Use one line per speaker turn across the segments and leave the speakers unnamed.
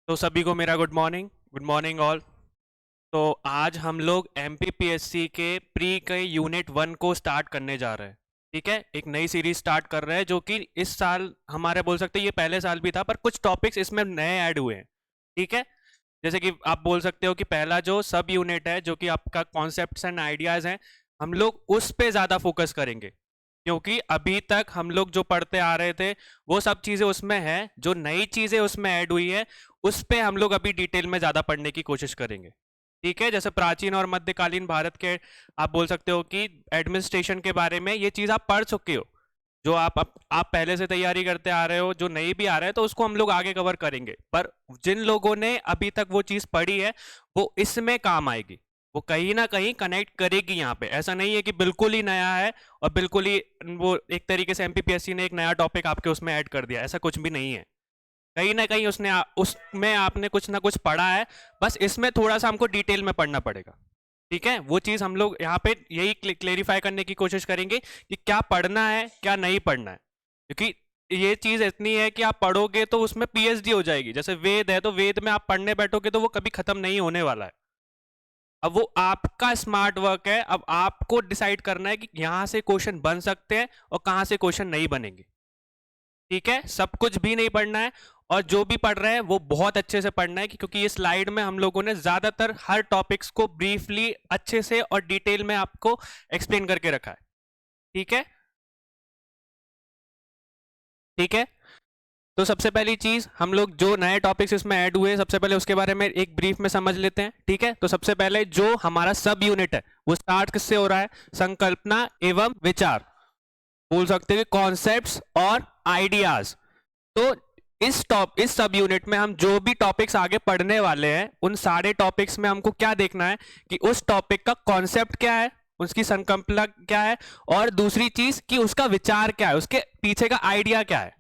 तो सभी को मेरा गुड मॉर्निंग ऑल। तो आज हम लोग एमपीपीएससी के प्री के यूनिट 1 को स्टार्ट करने जा रहे हैं। ठीक है, एक नई सीरीज स्टार्ट कर रहे हैं जो कि इस साल हमारे बोल सकते हैं, ये पहले साल भी था पर कुछ टॉपिक्स इसमें नए ऐड हुए हैं। ठीक है, जैसे कि आप बोल सकते हो कि पहला जो सब यूनिट है जो कि आपका कॉन्सेप्ट्स एंड आइडियाज़ हैं, हम लोग उस पे ज़्यादा फोकस करेंगे क्योंकि अभी तक हम लोग जो पढ़ते आ रहे थे वो सब चीज़ें उसमें हैं। जो नई चीज़ें उसमें ऐड हुई है उस पे हम लोग अभी डिटेल में ज़्यादा पढ़ने की कोशिश करेंगे। ठीक है, जैसे प्राचीन और मध्यकालीन भारत के आप बोल सकते हो कि एडमिनिस्ट्रेशन के बारे में ये चीज़ आप पढ़ चुके हो। जो आप पहले से तैयारी करते आ रहे हो, जो नहीं भी आ रहा है तो उसको हम लोग आगे कवर करेंगे। पर जिन लोगों ने अभी तक वो चीज़ पढ़ी है वो इसमें काम आएगी, वो कहीं ना कहीं कनेक्ट करेगी। यहाँ पे ऐसा नहीं है कि बिल्कुल ही नया है और बिल्कुल ही वो एक तरीके से एमपीपीएससी ने एक नया टॉपिक आपके उसमें ऐड कर दिया, ऐसा कुछ भी नहीं है। कहीं ना कहीं उसमें आपने कुछ ना कुछ पढ़ा है, बस इसमें थोड़ा सा हमको डिटेल में पढ़ना पड़ेगा। ठीक है, वो चीज़ हम लोग यहाँ पे यही क्लेरिफाई करने की कोशिश करेंगे कि क्या पढ़ना है क्या नहीं पढ़ना है। क्योंकि ये चीज़ इतनी है कि आप पढ़ोगे तो उसमें पीएचडी हो जाएगी। जैसे वेद है तो वेद में आप पढ़ने बैठोगे तो वो कभी खत्म नहीं होने वाला है। अब वो आपका स्मार्ट वर्क है, अब आपको डिसाइड करना है कि यहाँ से क्वेश्चन बन सकते हैं और कहाँ से क्वेश्चन नहीं बनेंगे। ठीक है, सब कुछ भी नहीं पढ़ना है और जो भी पढ़ रहे हैं वो बहुत अच्छे से पढ़ना है क्योंकि ये स्लाइड में हम लोगों ने ज्यादातर हर टॉपिक्स को ब्रीफली अच्छे से और डिटेल में आपको एक्सप्लेन करके रखा है। ठीक है, ठीक है। तो सबसे पहली चीज हम लोग जो नए टॉपिक्स इसमें ऐड हुए सबसे पहले उसके बारे में एक ब्रीफ में समझ लेते हैं। ठीक है, तो सबसे पहले जो हमारा सब यूनिट है वो स्टार्ट किससे हो रहा है? संकल्पना एवं विचार, बोल सकते हैं कॉन्सेप्ट्स और आइडियाज। तो इस सब यूनिट में हम जो भी टॉपिक्स आगे पढ़ने वाले हैं उन सारे टॉपिक्स में हमको क्या देखना है कि उस टॉपिक का कॉन्सेप्ट क्या है, उसकी संकल्पना क्या है, और दूसरी चीज कि उसका विचार क्या है, उसके पीछे का आइडिया क्या है।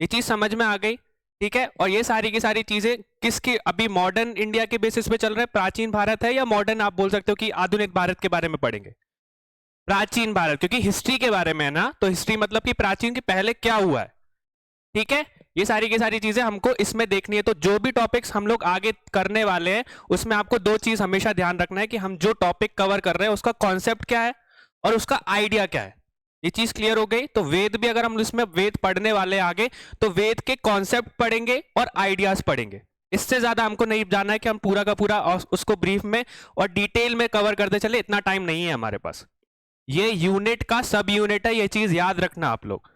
ये चीज समझ में आ गई? ठीक है, और ये सारी की सारी चीजें किसकी अभी मॉडर्न इंडिया के बेसिस पे चल रहे हैं? प्राचीन भारत है या मॉडर्न आप बोल सकते हो कि आधुनिक भारत के बारे में पढ़ेंगे? प्राचीन भारत, क्योंकि हिस्ट्री के बारे में है ना, तो हिस्ट्री मतलब कि प्राचीन के पहले क्या हुआ है। ठीक है, ये सारी की सारी चीजें हमको इसमें देखनी है। तो जो भी टॉपिक्स हम लोग आगे करने वाले हैं उसमें आपको दो चीज हमेशा ध्यान रखना है कि हम जो टॉपिक कवर कर रहे हैं उसका कॉन्सेप्ट क्या है और उसका आइडिया क्या है। ये चीज क्लियर हो गई? तो वेद भी अगर हम इसमें वेद पढ़ने वाले हैं आगे तो वेद के कॉन्सेप्ट पढ़ेंगे और आइडियाज पढ़ेंगे। इससे ज्यादा हमको नहीं जानना है कि हम पूरा का पूरा उसको ब्रीफ में और डिटेल में कवर करते चले, इतना टाइम नहीं है हमारे पास। ये यूनिट का सब यूनिट है, ये चीज याद रखना आप लोग।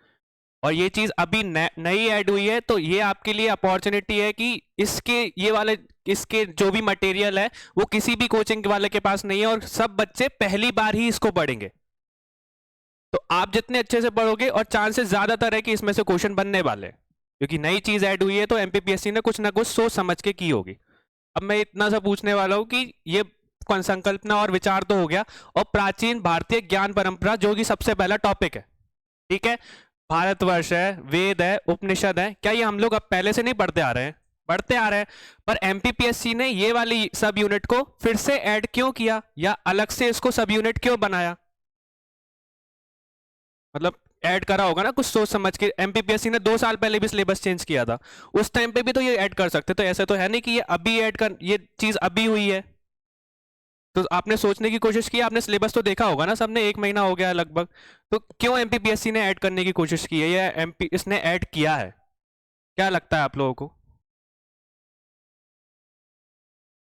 और ये चीज अभी नई ऐड हुई है तो ये आपके लिए अपॉर्चुनिटी है कि इसके ये वाले इसके जो भी मटेरियल है वो किसी भी कोचिंग वाले के पास नहीं है और सब बच्चे पहली बार ही इसको पढ़ेंगे। तो आप जितने अच्छे से पढ़ोगे और चांसेस ज्यादातर है कि इसमें से क्वेश्चन बनने वाले हैं क्योंकि नई चीज ऐड हुई है तो एमपीपीएससी ने कुछ ना कुछ सोच समझ के की होगी। अब मैं इतना सा पूछने वाला हूं कि ये संकल्पना और विचार तो हो गया, और प्राचीन भारतीय ज्ञान परंपरा जो कि सबसे पहला टॉपिक है। ठीक है, भारतवर्ष है, वेद है, उपनिषद है, क्या ये हम लोग अब पहले से नहीं पढ़ते आ रहे हैं? पढ़ते आ रहे हैं। पर एमपीपीएससी ने ये वाली सब यूनिट को फिर से ऐड क्यों किया या अलग से इसको सब यूनिट क्यों बनाया? मतलब ऐड करा होगा ना कुछ सोच समझ के। एमपीपीएससी ने 2 साल पहले भी सिलेबस चेंज किया था, उस टाइम पे भी तो ये ऐड कर सकते। तो ऐसे तो है नहीं कि ये अभी ऐड कर, ये चीज अभी हुई है। तो आपने सोचने की कोशिश की, आपने सिलेबस तो देखा होगा ना, सबने 1 महीना हो गया लगभग। तो क्यों एमपीपीएससी ने ऐड करने की कोशिश की है या एमपी इसने ऐड किया है? क्या लगता है आप लोगों को?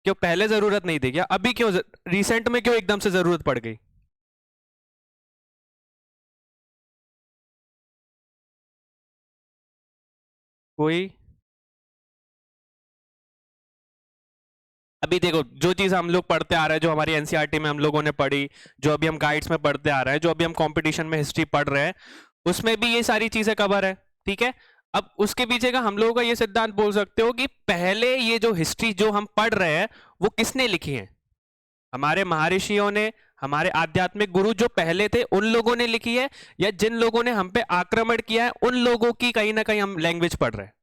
क्यों पहले जरूरत नहीं थी क्या? अभी क्यों रिसेंट में क्यों एकदम से जरूरत पड़ गई? कोई? अभी देखो, जो चीज हम लोग पढ़ते आ रहे हैं, जो हमारी एनसीईआरटी में हम लोगों ने पढ़ी, जो अभी हम गाइड्स में पढ़ते आ रहे हैं, जो अभी हम कंपटीशन में हिस्ट्री पढ़ रहे हैं, उसमें भी ये सारी चीजें कवर है। ठीक है, अब उसके पीछे का हम लोगों का ये सिद्धांत बोल सकते हो कि पहले ये जो हिस्ट्री जो हम पढ़ रहे हैं वो किसने लिखी है? हमारे महर्षियों ने, हमारे आध्यात्मिक गुरु जो पहले थे उन लोगों ने लिखी है, या जिन लोगों ने हम पे आक्रमण किया है उन लोगों की कहीं ना कहीं हम लैंग्वेज पढ़ रहे हैं?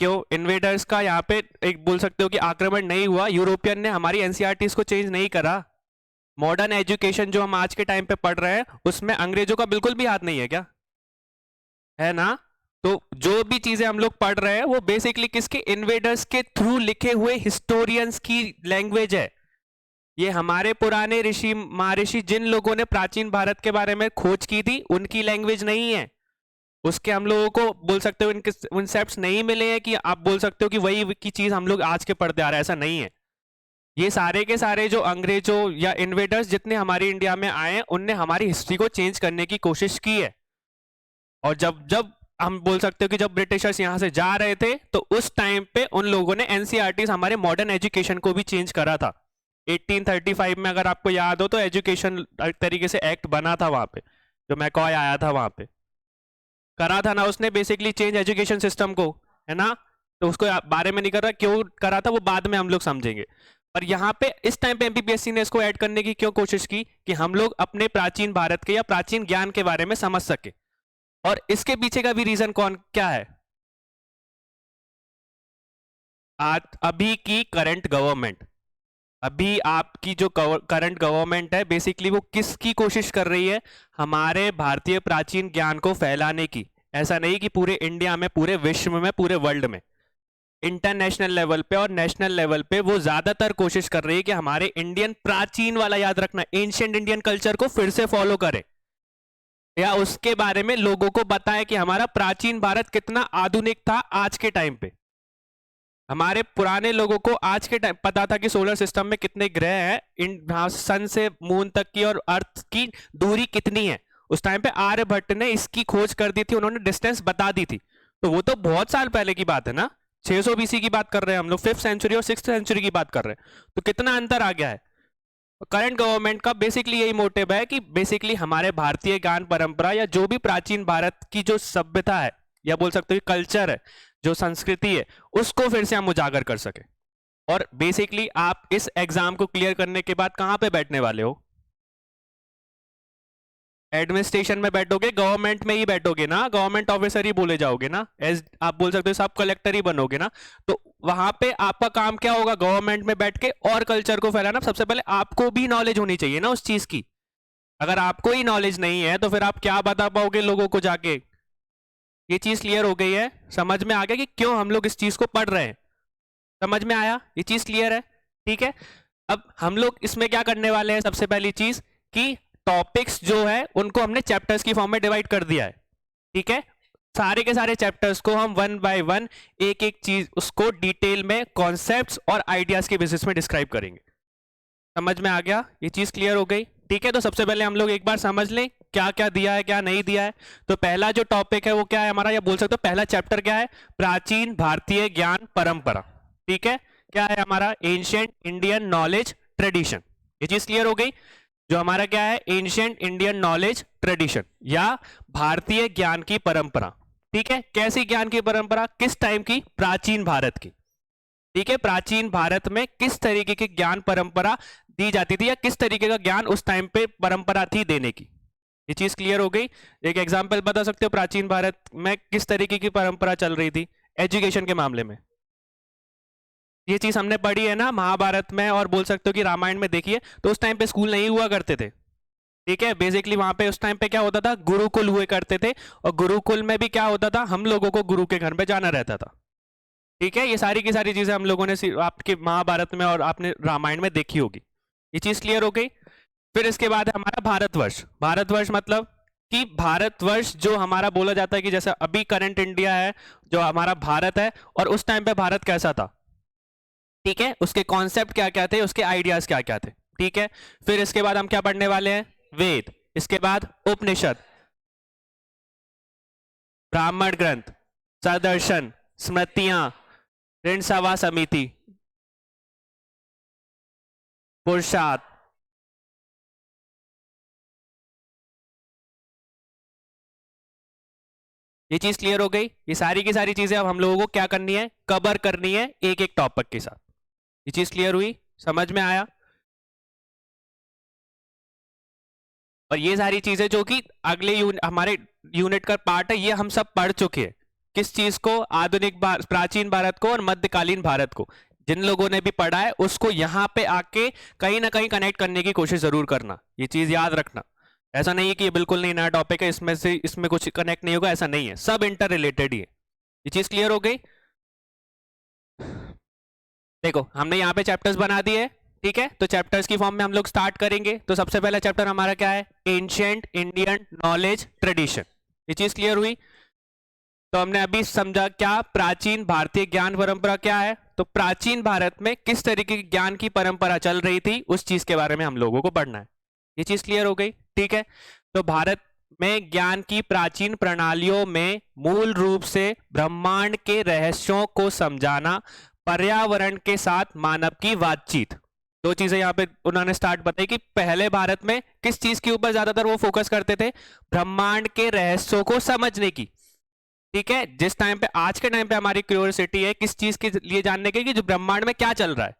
क्यों इन्वेडर्स का यहाँ पे एक बोल सकते हो कि आक्रमण नहीं हुआ? यूरोपियन ने हमारी एनसीईआरटीज को चेंज नहीं करा। मॉडर्न एजुकेशन जो हम आज के टाइम पे पढ़ रहे हैं उसमें अंग्रेजों का बिल्कुल भी हाथ नहीं है क्या? है ना? तो जो भी चीजें हम लोग पढ़ रहे हैं वो बेसिकली किसके, इन्वेडर्स के थ्रू लिखे हुए हिस्टोरियंस की लैंग्वेज है। ये हमारे पुराने ऋषि महर्षि जिन लोगों ने प्राचीन भारत के बारे में खोज की थी उनकी लैंग्वेज नहीं है। उसके हम लोगों को बोल सकते हो इनके कॉन्सेप्ट्स नहीं मिले हैं कि आप बोल सकते हो कि वही की चीज हम लोग आज के पढ़ते आ रहे हैं, ऐसा नहीं है। ये सारे के सारे जो अंग्रेजों या इन्वेडर्स जितने हमारी इंडिया में आए हैं उनने हमारी हिस्ट्री को चेंज करने की कोशिश की है। और जब जब हम बोल सकते हो कि जब ब्रिटिशर्स यहाँ से जा रहे थे तो उस टाइम पे उन लोगों ने एनसीईआरटी हमारे मॉडर्न एजुकेशन को भी चेंज करा था। 1835 में अगर आपको याद हो तो एजुकेशन तरीके से एक्ट बना था वहां पे, जो मैकॉय आया था वहां पे, करा था ना उसने बेसिकली चेंज एजुकेशन सिस्टम को, है ना। तो उसको बारे में नहीं कर रहा, क्यों करा था वो बाद में हम लोग समझेंगे। पर यहाँ पे इस टाइम पे एमपीपीएससी ने इसको ऐड करने की क्यों कोशिश की कि हम लोग अपने प्राचीन भारत के या प्राचीन ज्ञान के बारे में समझ सके। और इसके पीछे का भी रीजन कौन क्या है, आज अभी की करंट गवर्नमेंट, अभी आपकी जो करंट गवर्नमेंट है बेसिकली वो किसकी कोशिश कर रही है, हमारे भारतीय प्राचीन ज्ञान को फैलाने की। ऐसा नहीं कि पूरे इंडिया में, पूरे विश्व में, पूरे वर्ल्ड में, इंटरनेशनल लेवल पे और नेशनल लेवल पे वो ज्यादातर कोशिश कर रही है कि हमारे इंडियन प्राचीन वाला, याद रखना, एंशिएंट इंडियन कल्चर को फिर से फॉलो करे या उसके बारे में लोगों को बताए कि हमारा प्राचीन भारत कितना आधुनिक था आज के टाइम पे। हमारे पुराने लोगों को आज के टाइम पता था कि सोलर सिस्टम में कितने ग्रह हैं, सन से मून तक की और अर्थ की दूरी कितनी है। उस टाइम पे आर्यभट्ट ने इसकी खोज कर दी थी, उन्होंने डिस्टेंस बता दी थी। तो वो तो बहुत साल पहले की बात है ना, 600 बीसी की बात कर रहे हैं हम लोग, 5th सेंचुरी और 6th सेंचुरी की बात कर रहे हैं। तो कितना अंतर आ गया है। करंट गवर्नमेंट का बेसिकली यही मोटिव है कि बेसिकली हमारे भारतीय ज्ञान परंपरा या जो भी प्राचीन भारत की जो सभ्यता है या बोल सकते हो कल्चर है, जो संस्कृति है, उसको फिर से हम उजागर कर सके। और बेसिकली आप इस एग्जाम को क्लियर करने के बाद कहां पे बैठने वाले हो, एडमिनिस्ट्रेशन में बैठोगे, गवर्नमेंट में ही बैठोगे ना, गवर्नमेंट ऑफिसर ही बोले जाओगे ना, एज आप बोल सकते हो सब कलेक्टर ही बनोगे ना। तो वहां पे आपका काम क्या होगा, गवर्नमेंट में बैठ के और कल्चर को फैलाना। सबसे पहले आपको भी नॉलेज होनी चाहिए ना उस चीज की। अगर आपको ही नॉलेज नहीं है तो फिर आप क्या बता पाओगे लोगों को जाके। ये चीज क्लियर हो गई है, समझ में आ गया कि क्यों हम लोग इस चीज को पढ़ रहे हैं, समझ में आया, ये चीज क्लियर है, ठीक है। अब हम लोग इसमें क्या करने वाले हैं, सबसे पहली चीज कि टॉपिक्स जो है उनको हमने चैप्टर्स की फॉर्म में डिवाइड कर दिया है, ठीक है। सारे के सारे चैप्टर्स को हम वन बाय वन एक एक चीज उसको डिटेल में कॉन्सेप्ट्स और आइडियाज के बेसिस में डिस्क्राइब करेंगे। समझ में आ गया, ये चीज क्लियर हो गई, ठीक है। तो सबसे पहले हम लोग एक बार समझ लें क्या क्या दिया है क्या नहीं दिया है। तो पहला जो टॉपिक है वो क्या है हमारा, या बोल सकते हो पहला चैप्टर क्या है, प्राचीन भारतीय ज्ञान परंपरा, ठीक है। क्या है हमारा, एंशिएंट इंडियन नॉलेज ट्रेडिशन। ये चीज क्लियर हो गई, जो हमारा क्या है, एंशिएंट इंडियन नॉलेज ट्रेडिशन या भारतीय ज्ञान की परंपरा, ठीक है। कैसी ज्ञान की परंपरा, किस टाइम की, प्राचीन भारत की, ठीक है। प्राचीन भारत में किस तरीके की ज्ञान परंपरा दी जाती थी या किस तरीके का ज्ञान उस टाइम पे परंपरा थी देने की। ये चीज क्लियर हो गई। एक एग्जांपल बता सकते हो प्राचीन भारत में किस तरीके की परंपरा चल रही थी एजुकेशन के मामले में। ये चीज हमने पढ़ी है ना महाभारत में, और बोल सकते हो कि रामायण में देखिए। तो उस टाइम पे स्कूल नहीं हुआ करते थे, ठीक है। बेसिकली वहां पे उस टाइम पे क्या होता था, गुरुकुल हुए करते थे, और गुरुकुल में भी क्या होता था, हम लोगों को गुरु के घर पे जाना रहता था, ठीक है। ये सारी की सारी चीजें हम लोगों ने आपके महाभारत में और आपने रामायण में देखी होगी। ये चीज क्लियर हो गई। फिर इसके बाद है हमारा भारतवर्ष। भारतवर्ष मतलब कि भारतवर्ष जो हमारा बोला जाता है कि जैसा अभी करंट इंडिया है, जो हमारा भारत है, और उस टाइम पे भारत कैसा था, ठीक है। उसके कॉन्सेप्ट क्या क्या थे, उसके आइडियाज क्या क्या थे, ठीक है। फिर इसके बाद हम क्या पढ़ने वाले हैं, वेद। इसके बाद उपनिषद, ब्राह्मण ग्रंथ, सदर्शन, स्मृतियां, ऋण सभा समिति, पुरुषार्थ, ये चीज क्लियर हो गई। ये सारी की सारी चीजें अब हम लोगों को क्या करनी है, कवर करनी है एक एक टॉपिक के साथ। ये चीज क्लियर हुई, समझ में आया। और ये सारी चीजें जो कि अगले हमारे यूनिट का पार्ट है, ये हम सब पढ़ चुके हैं। किस चीज को, आधुनिक प्राचीन भारत को और मध्यकालीन भारत को। जिन लोगों ने भी पढ़ा है उसको यहाँ पे आके कहीं ना कहीं कनेक्ट करने की कोशिश जरूर करना, ये चीज याद रखना। ऐसा नहीं है कि ये बिल्कुल नहीं नया टॉपिक है, इसमें से इसमें कुछ कनेक्ट नहीं होगा, ऐसा नहीं है, सब इंटर रिलेटेड ही है। ये चीज क्लियर हो गई। देखो हमने यहाँ पे चैप्टर्स बना दिए, ठीक है, तो चैप्टर्स की फॉर्म में हम लोग स्टार्ट करेंगे। तो सबसे पहला चैप्टर हमारा क्या है, एंशिएंट इंडियन नॉलेज ट्रेडिशन। ये चीज क्लियर हुई। तो हमने अभी समझा क्या प्राचीन भारतीय ज्ञान परंपरा क्या है, तो प्राचीन भारत में किस तरीके की ज्ञान की परंपरा चल रही थी, उस चीज के बारे में हम लोगों को पढ़ना है। ये चीज क्लियर हो गई, ठीक है। तो भारत में ज्ञान की प्राचीन प्रणालियों में मूल रूप से ब्रह्मांड के रहस्यों को समझाना, पर्यावरण के साथ मानव की बातचीत, दो चीजें यहाँ पे उन्होंने स्टार्ट बताई कि पहले भारत में किस चीज के ऊपर ज्यादातर वो फोकस करते थे, ब्रह्मांड के रहस्यों को समझने की, ठीक है। जिस टाइम पे आज के टाइम पे हमारी क्यूरियोसिटी है किस चीज के लिए जानने की, कि जो ब्रह्मांड में क्या चल रहा है,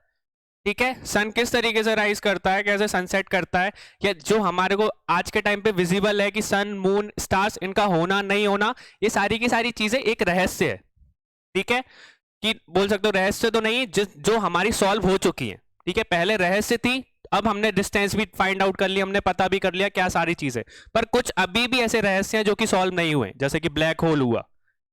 ठीक है, सन किस तरीके से राइज करता है, कैसे सनसेट करता है, या जो हमारे को आज के टाइम पे विजिबल है कि सन मून स्टार्स इनका होना नहीं होना, ये सारी की सारी चीजें एक रहस्य है, ठीक है, कि बोल सकते हो रहस्य तो नहीं, जो हमारी सॉल्व हो चुकी है, ठीक है। पहले रहस्य थी, अब हमने डिस्टेंस भी फाइंड आउट कर लिया, हमने पता भी कर लिया क्या सारी चीजें, पर कुछ अभी भी ऐसे रहस्य हैं जो कि सॉल्व नहीं हुए, जैसे कि ब्लैक होल हुआ,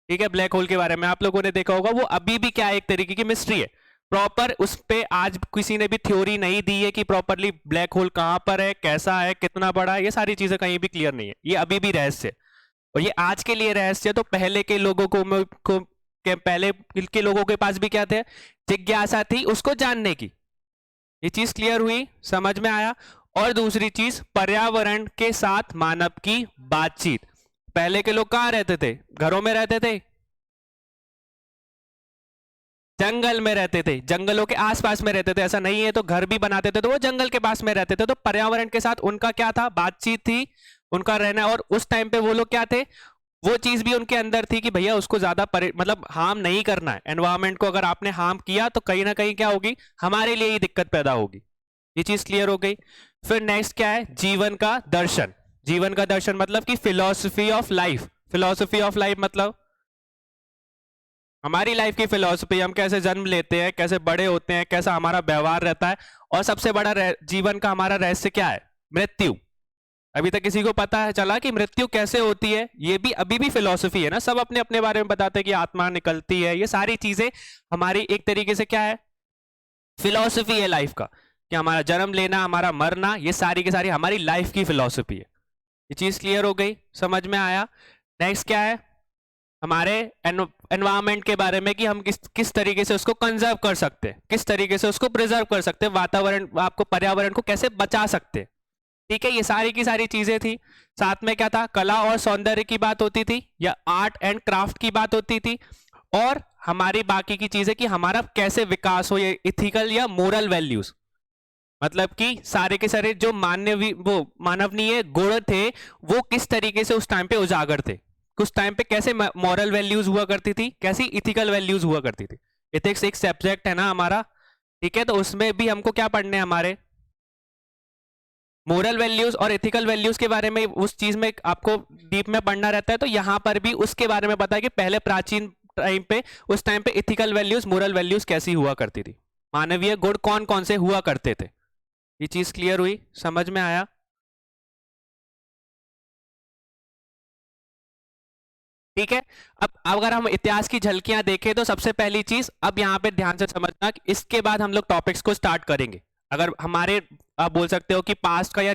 ठीक है। ब्लैक होल के बारे में आप लोगों ने देखा होगा, वो अभी भी क्या है, एक तरीके की मिस्ट्री है, प्रॉपर उस पे आज किसी ने भी थ्योरी नहीं दी है कि प्रॉपरली ब्लैक होल कहां पर है, कैसा है, कितना बड़ा है, ये सारी चीजें कहीं भी क्लियर नहीं है, ये अभी भी रहस्य है। और ये आज के लिए रहस्य, तो पहले के लोगों को पहले के लोगों के पास भी क्या थे, जिज्ञासा थी उसको जानने की। ये चीज क्लियर हुई, समझ में आया। और दूसरी चीज, पर्यावरण के साथ मानव की बातचीत। पहले के लोग कहां रहते थे, घरों में रहते थे, जंगल में रहते थे, जंगलों के आसपास में रहते थे, ऐसा नहीं है तो घर भी बनाते थे तो वो जंगल के पास में रहते थे, तो पर्यावरण के साथ उनका क्या था, बातचीत थी, उनका रहना। और उस टाइम पे वो लोग क्या थे, वो चीज भी उनके अंदर थी कि भैया उसको ज्यादा मतलब हार्म नहीं करना है एनवायरमेंट को, अगर आपने हार्म किया तो कहीं ना कहीं क्या होगी, हमारे लिए ही दिक्कत पैदा होगी। ये चीज क्लियर हो गई। फिर नेक्स्ट क्या है, जीवन का दर्शन। जीवन का दर्शन मतलब कि philosophy of life. Philosophy of life मतलब हमारी लाइफ की फिलॉसफी, हम कैसे जन्म लेते हैं, कैसे बड़े होते हैं, कैसा हमारा व्यवहार रहता है, और सबसे बड़ा जीवन का हमारा रहस्य क्या है, मृत्यु। अभी तक किसी को पता है चला कि मृत्यु कैसे होती है, ये भी अभी भी फिलॉसफी है ना, सब अपने अपने बारे में बताते हैं कि आत्मा निकलती है, ये सारी चीजें हमारी एक तरीके से क्या है, फिलॉसफी है लाइफ का, कि हमारा जन्म लेना, हमारा मरना, ये सारी की सारी हमारी लाइफ की फिलॉसफी है। ये चीज क्लियर हो गई, समझ में आया। नेक्स्ट क्या है, हमारे एनवायरमेंट के बारे में, कि हम किस तरीके से उसको कंजर्व कर सकते हैं, किस तरीके से उसको प्रिजर्व कर सकते हैं, वातावरण आपको पर्यावरण को कैसे बचा सकते हैं, ठीक है। ये सारी की सारी चीजें थी। साथ में क्या था, कला और सौंदर्य की बात होती थी, या आर्ट एंड क्राफ्ट की बात होती थी, और हमारी बाकी की चीजें कि हमारा कैसे विकास हो, ये इथिकल या मोरल वैल्यूज, मतलब कि सारे के सारे जो मानवीय गुण थे वो किस तरीके से उस टाइम पे उजागर थे, उस टाइम पे कैसे मॉरल वैल्यूज हुआ करती थी, कैसी इथिकल वैल्यूज हुआ करती थी। एथिक्स एक सब्जेक्ट है ना हमारा, ठीक है, तो उसमें भी हमको क्या पढ़ने हैं, हमारे मोरल वैल्यूज और एथिकल वैल्यूज के बारे में, उस चीज में आपको डीप में पढ़ना रहता है। तो यहां पर भी उसके बारे में पता है कि पहले प्राचीन टाइम पे, उस टाइम पे एथिकल वैल्यूज, मोरल वैल्यूज कैसी हुआ करती थी, मानवीय गुण कौन कौन से हुआ करते थे। ये चीज क्लियर हुई, समझ में आया। ठीक है। अब अगर हम इतिहास की झलकियां देखें तो सबसे पहली चीज, अब यहाँ पे ध्यान से समझना कि इसके बाद हम लोग टॉपिक्स को स्टार्ट करेंगे। अगर हमारे आप बोल सकते हो कि पास्ट का या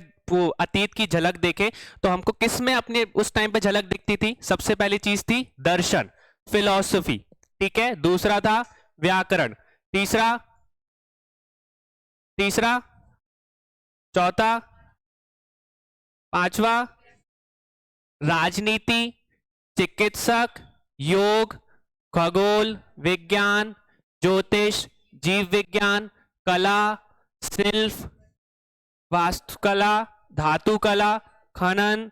अतीत की झलक देखें तो हमको किस में अपने उस टाइम पे झलक दिखती थी, सबसे पहली चीज थी दर्शन, फिलॉसफी, ठीक है। दूसरा था व्याकरण, तीसरा तीसरा चौथा, पांचवा राजनीति, चिकित्सक, योग, खगोल विज्ञान, ज्योतिष, जीव विज्ञान, कला, शिल्प, वास्तुकला, धातु कला, खनन,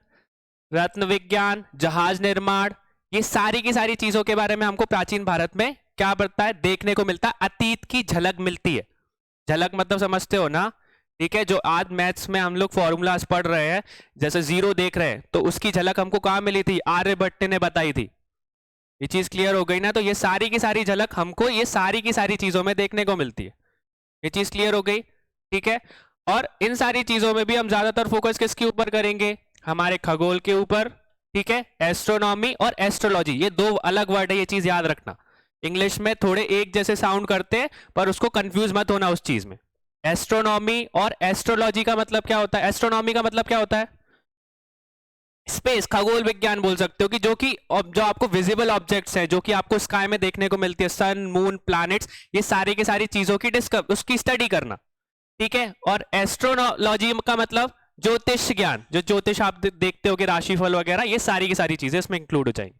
रत्न विज्ञान, जहाज निर्माण, ये सारी की सारी चीजों के बारे में हमको प्राचीन भारत में क्या पड़ता है, देखने को मिलता है, अतीत की झलक मिलती है। झलक मतलब समझते हो ना, ठीक है। जो आज मैथ्स में हम लोग फॉर्मूलाज पढ़ रहे हैं, जैसे जीरो देख रहे हैं, तो उसकी झलक हमको कहां मिली थी, आर्यभट्ट ने बताई थी। ये चीज क्लियर हो गई ना। तो ये सारी की सारी झलक हमको ये सारी की सारी चीजों में देखने को मिलती है। ये चीज क्लियर हो गई, ठीक है। और इन सारी चीजों में भी हम ज्यादातर फोकस किसके ऊपर करेंगे, हमारे खगोल के ऊपर, ठीक है। एस्ट्रोनॉमी और एस्ट्रोलॉजी ये दो अलग वर्ड है, ये चीज याद रखना। इंग्लिश में थोड़े एक जैसे साउंड करते हैं, पर उसको कंफ्यूज मत होना उस चीज में। एस्ट्रोनॉमी और एस्ट्रोलॉजी का मतलब क्या होता है? एस्ट्रोनॉमी का मतलब क्या होता है? स्पेस, खगोल विज्ञान बोल सकते हो, कि जो आपको विजिबल ऑब्जेक्ट्स हैं, जो कि आपको स्काई में देखने को मिलती है, सन, मून, प्लैनेट्स, ये सारी की सारी चीजों की उसकी स्टडी करना, ठीक है। और एस्ट्रोलॉजी का मतलब ज्योतिष ज्ञान, जो ज्योतिष आप देखते हो कि राशिफल वगैरह, ये सारी की सारी चीजें इसमें इंक्लूड हो जाएंगी।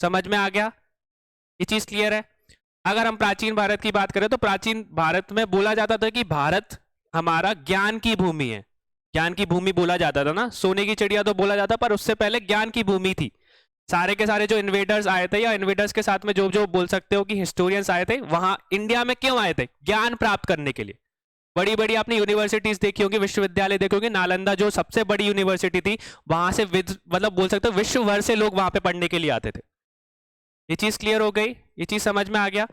समझ में आ गया? ये चीज क्लियर है? अगर हम प्राचीन भारत की बात करें तो प्राचीन भारत में बोला जाता था कि भारत हमारा ज्ञान की भूमि है। ज्ञान की भूमि बोला जाता था ना, सोने की चिड़िया तो बोला जाता, पर उससे पहले ज्ञान की भूमि थी। सारे के सारे जो इन्वेडर्स आए थे, या इन्वेडर्स के साथ में जो जो बोल सकते हो कि हिस्टोरियंस आए थे, वहां इंडिया में क्यों आए थे? ज्ञान प्राप्त करने के लिए। बड़ी बड़ी आपने यूनिवर्सिटीज देखी होगी, विश्वविद्यालय देखी होगी। नालंदा जो सबसे बड़ी यूनिवर्सिटी थी, वहां से मतलब बोल सकते हो विश्व भर से लोग वहां पे पढ़ने के लिए आते थे। ये चीज क्लियर हो गई? ये चीज समझ में आ गया?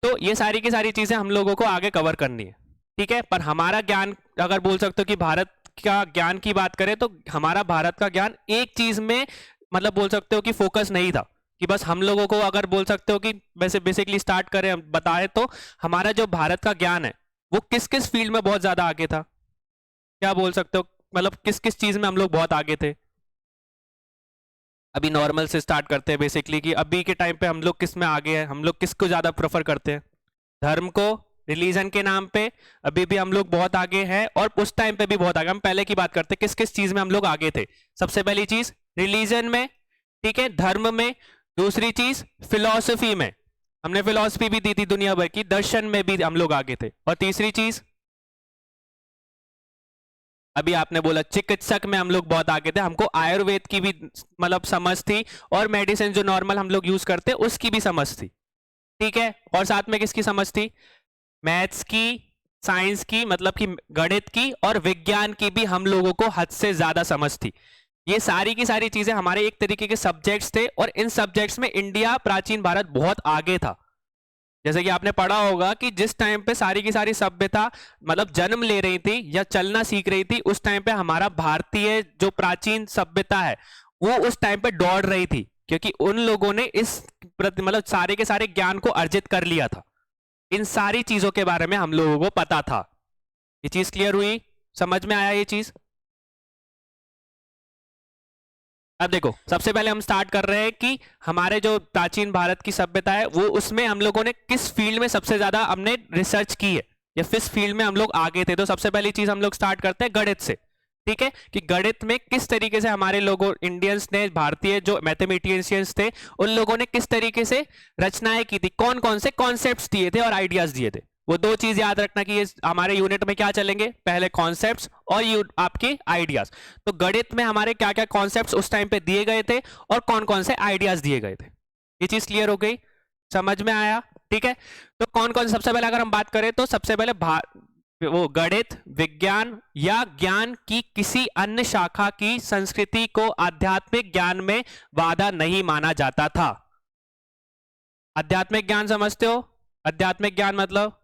तो ये सारी की सारी चीजें हम लोगों को आगे कवर करनी है, ठीक है। पर हमारा ज्ञान, अगर बोल सकते हो कि भारत का ज्ञान की बात करें, तो हमारा भारत का ज्ञान एक चीज में, मतलब बोल सकते हो कि फोकस नहीं था, कि बस हम लोगों को, अगर बोल सकते हो कि वैसे बेसिकली स्टार्ट करें बताए, तो हमारा जो भारत का ज्ञान है वो किस किस फील्ड में बहुत ज्यादा आगे था? क्या बोल सकते हो, मतलब किस किस चीज में हम लोग बहुत आगे थे? अभी नॉर्मल से स्टार्ट करते हैं बेसिकली, कि अभी के टाइम पे हम लोग किस में आगे हैं, हम लोग किसको ज्यादा प्रेफर करते हैं? धर्म को, रिलीजन के नाम पे अभी भी हम लोग बहुत आगे हैं, और उस टाइम पे भी बहुत आगे। हम पहले की बात करते हैं, किस किस चीज में हम लोग आगे थे। सबसे पहली चीज रिलीजन में, ठीक है, धर्म में। दूसरी चीज फिलॉसफी में, हमने फिलॉसफी भी दी थी दुनिया भर की। दर्शन में भी हम लोग आगे थे। और तीसरी चीज, अभी आपने बोला चिकित्सक में हम लोग बहुत आगे थे, हमको आयुर्वेद की भी मतलब समझ थी, और मेडिसिन जो नॉर्मल हम लोग यूज करते हैं उसकी भी समझ थी, ठीक है। और साथ में किसकी समझ थी? मैथ्स की, साइंस की, मतलब कि गणित की, और विज्ञान की भी हम लोगों को हद से ज्यादा समझ थी। ये सारी की सारी चीजें हमारे एक तरीके के सब्जेक्ट्स थे, और इन सब्जेक्ट्स में इंडिया, प्राचीन भारत बहुत आगे था। जैसे कि आपने पढ़ा होगा कि जिस टाइम पे सारी की सारी सभ्यता मतलब जन्म ले रही थी या चलना सीख रही थी, उस टाइम पे हमारा भारतीय जो प्राचीन सभ्यता है वो उस टाइम पे दौड़ रही थी, क्योंकि उन लोगों ने इस मतलब सारे के सारे ज्ञान को अर्जित कर लिया था। इन सारी चीजों के बारे में हम लोगों को पता था। ये चीज क्लियर हुई? समझ में आया ये चीज? अब देखो, सबसे पहले हम स्टार्ट कर रहे हैं कि हमारे जो प्राचीन भारत की सभ्यता है, वो उसमें हम लोगों ने किस फील्ड में सबसे ज्यादा हमने रिसर्च की है, या किस फील्ड में हम लोग आगे थे। तो सबसे पहली चीज हम लोग स्टार्ट करते हैं गणित से, ठीक है, कि गणित में किस तरीके से हमारे लोगों, इंडियंस ने, भारतीय जो मैथमेटिशियंस थे, उन लोगों ने किस तरीके से रचनाएं की थी, कौन कौन से कॉन्सेप्ट्स दिए थे और आइडियाज दिए थे। वो दो चीज याद रखना कि ये हमारे यूनिट में क्या चलेंगे, पहले कॉन्सेप्ट्स और आपके आइडियाज। तो गणित में हमारे क्या क्या कॉन्सेप्ट्स उस टाइम पे दिए गए थे, और कौन कौन से आइडियाज दिए गए थे। ये चीज क्लियर हो गई? समझ में आया? ठीक है। तो कौन कौन, सबसे पहले अगर हम बात करें तो सबसे पहले वो गणित, विज्ञान या ज्ञान की किसी अन्य शाखा की संस्कृति को आध्यात्मिक ज्ञान में बाधा नहीं माना जाता था। आध्यात्मिक ज्ञान समझते हो? आध्यात्मिक ज्ञान मतलब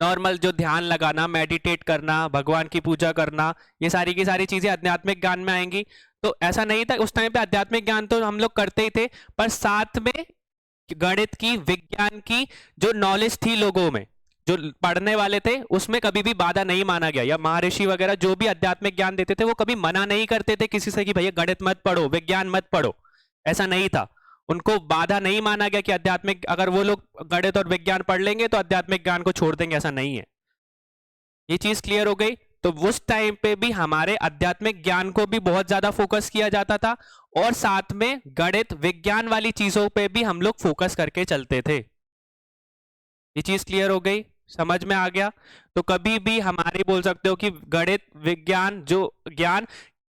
नॉर्मल जो ध्यान लगाना, मेडिटेट करना, भगवान की पूजा करना, ये सारी की सारी चीजें आध्यात्मिक ज्ञान में आएंगी। तो ऐसा नहीं था उस टाइम पे, आध्यात्मिक ज्ञान तो हम लोग करते ही थे, पर साथ में गणित की, विज्ञान की जो नॉलेज थी लोगों में, जो पढ़ने वाले थे, उसमें कभी भी बाधा नहीं माना गया। या महर्षि वगैरह जो भी आध्यात्मिक ज्ञान देते थे, वो कभी मना नहीं करते थे किसी से कि भैया गणित मत पढ़ो, विज्ञान मत पढ़ो। ऐसा नहीं था, उनको बाधा नहीं माना गया कि आध्यात्मिक, अगर वो लोग गणित और विज्ञान पढ़ लेंगे तो आध्यात्मिक ज्ञान को छोड़ देंगे, ऐसा नहीं है। ये चीज क्लियर हो गई? तो उस टाइम पे भी हमारे आध्यात्मिक ज्ञान को भी बहुत ज्यादा फोकस किया जाता था, और साथ में गणित, विज्ञान वाली चीजों पे भी हम लोग फोकस करके चलते थे। ये चीज क्लियर हो गई? समझ में आ गया? तो कभी भी हमारे बोल सकते हो कि गणित, विज्ञान, जो ज्ञान,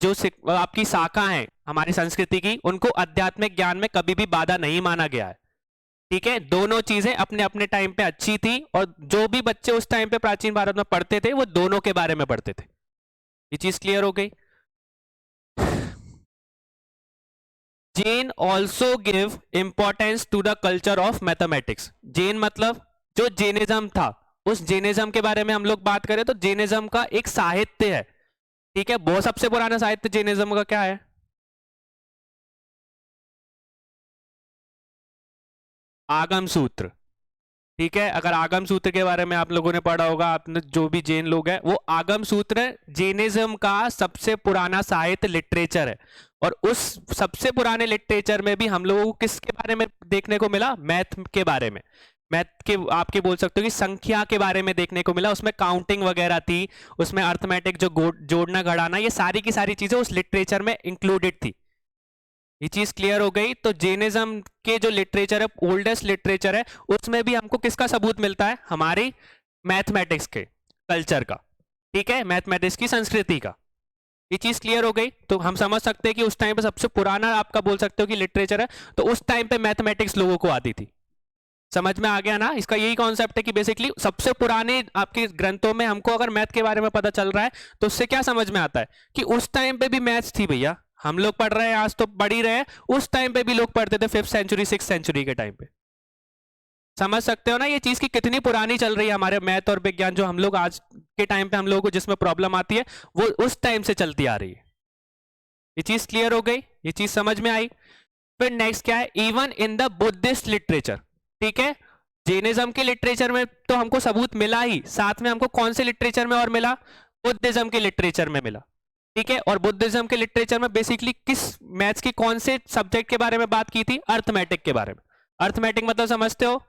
जो आपकी शाखा है हमारी संस्कृति की, उनको आध्यात्मिक ज्ञान में कभी भी बाधा नहीं माना गया है, ठीक है। दोनों चीजें अपने अपने टाइम पे अच्छी थी, और जो भी बच्चे उस टाइम पे प्राचीन भारत में पढ़ते थे, वो दोनों के बारे में पढ़ते थे। ये चीज क्लियर हो गई? Jain also give importance to the culture of mathematics. Jain मतलब जो जैनिज्म था, उस जैनिज्म के बारे में हम लोग बात करें तो जैनिज्म का एक साहित्य है, ठीक है, वो सबसे पुराना साहित्य जैनिज्म का क्या है? आगम सूत्र। ठीक है, अगर आगम सूत्र के बारे में आप लोगों ने पढ़ा होगा, आपने जो भी जैन लोग हैं, वो आगम सूत्र जैनिज्म का सबसे पुराना साहित्य लिटरेचर है। और उस सबसे पुराने लिटरेचर में भी हम लोगों को किसके बारे में देखने को मिला? मैथ के बारे में। मैथ के आपके बोल सकते हो कि संख्या के बारे में देखने को मिला। उसमें काउंटिंग वगैरह थी, उसमें अर्थमेटिक जो जोड़ना घटाना, ये सारी की सारी चीजें उस लिटरेचर में इंक्लूडेड थी। ये चीज क्लियर हो गई। तो जैनिज्म के जो लिटरेचर है, ओल्डेस्ट लिटरेचर है, उसमें भी हमको किसका सबूत मिलता है? हमारी मैथमेटिक्स के कल्चर का। ठीक है, मैथमेटिक्स की संस्कृति का। ये चीज क्लियर हो गई। तो हम समझ सकते हैं कि उस टाइम पे सबसे पुराना आपका बोल सकते हो कि लिटरेचर है, तो उस टाइम पे मैथमेटिक्स लोगों को आती थी। समझ में आ गया ना? इसका यही कॉन्सेप्ट है कि बेसिकली सबसे पुराने आपके ग्रंथों में हमको अगर मैथ के बारे में पता चल रहा है, तो उससे क्या समझ में आता है कि उस टाइम पे भी मैथ्स थी भैया। हम लोग पढ़ रहे हैं आज तो पढ़ ही रहे हैं, उस टाइम पे भी लोग पढ़ते थे 5th सेंचुरी 6th सेंचुरी के टाइम पे। समझ सकते हो ना ये चीज की कितनी पुरानी चल रही है? हमारे मैथ और विज्ञान जो हम लोग आज के टाइम पे हम लोगों को जिसमें प्रॉब्लम आती है, वो उस टाइम से चलती आ रही है। ये चीज क्लियर हो गई, ये चीज समझ में आई। फिर नेक्स्ट क्या है? Even in the Buddhist literature. ठीक है, जैनिज्म के लिटरेचर में तो हमको सबूत मिला ही, साथ में हमको कौन से लिटरेचर में और मिला? बुद्धिज्म के लिटरेचर में मिला। ठीक है, और बुद्धिज्म के लिटरेचर में बेसिकली किस मैथ्स की कौन से सब्जेक्ट के बारे में बात की थी? अर्थमेटिक के बारे में। अर्थमेटिक मतलब समझते हो?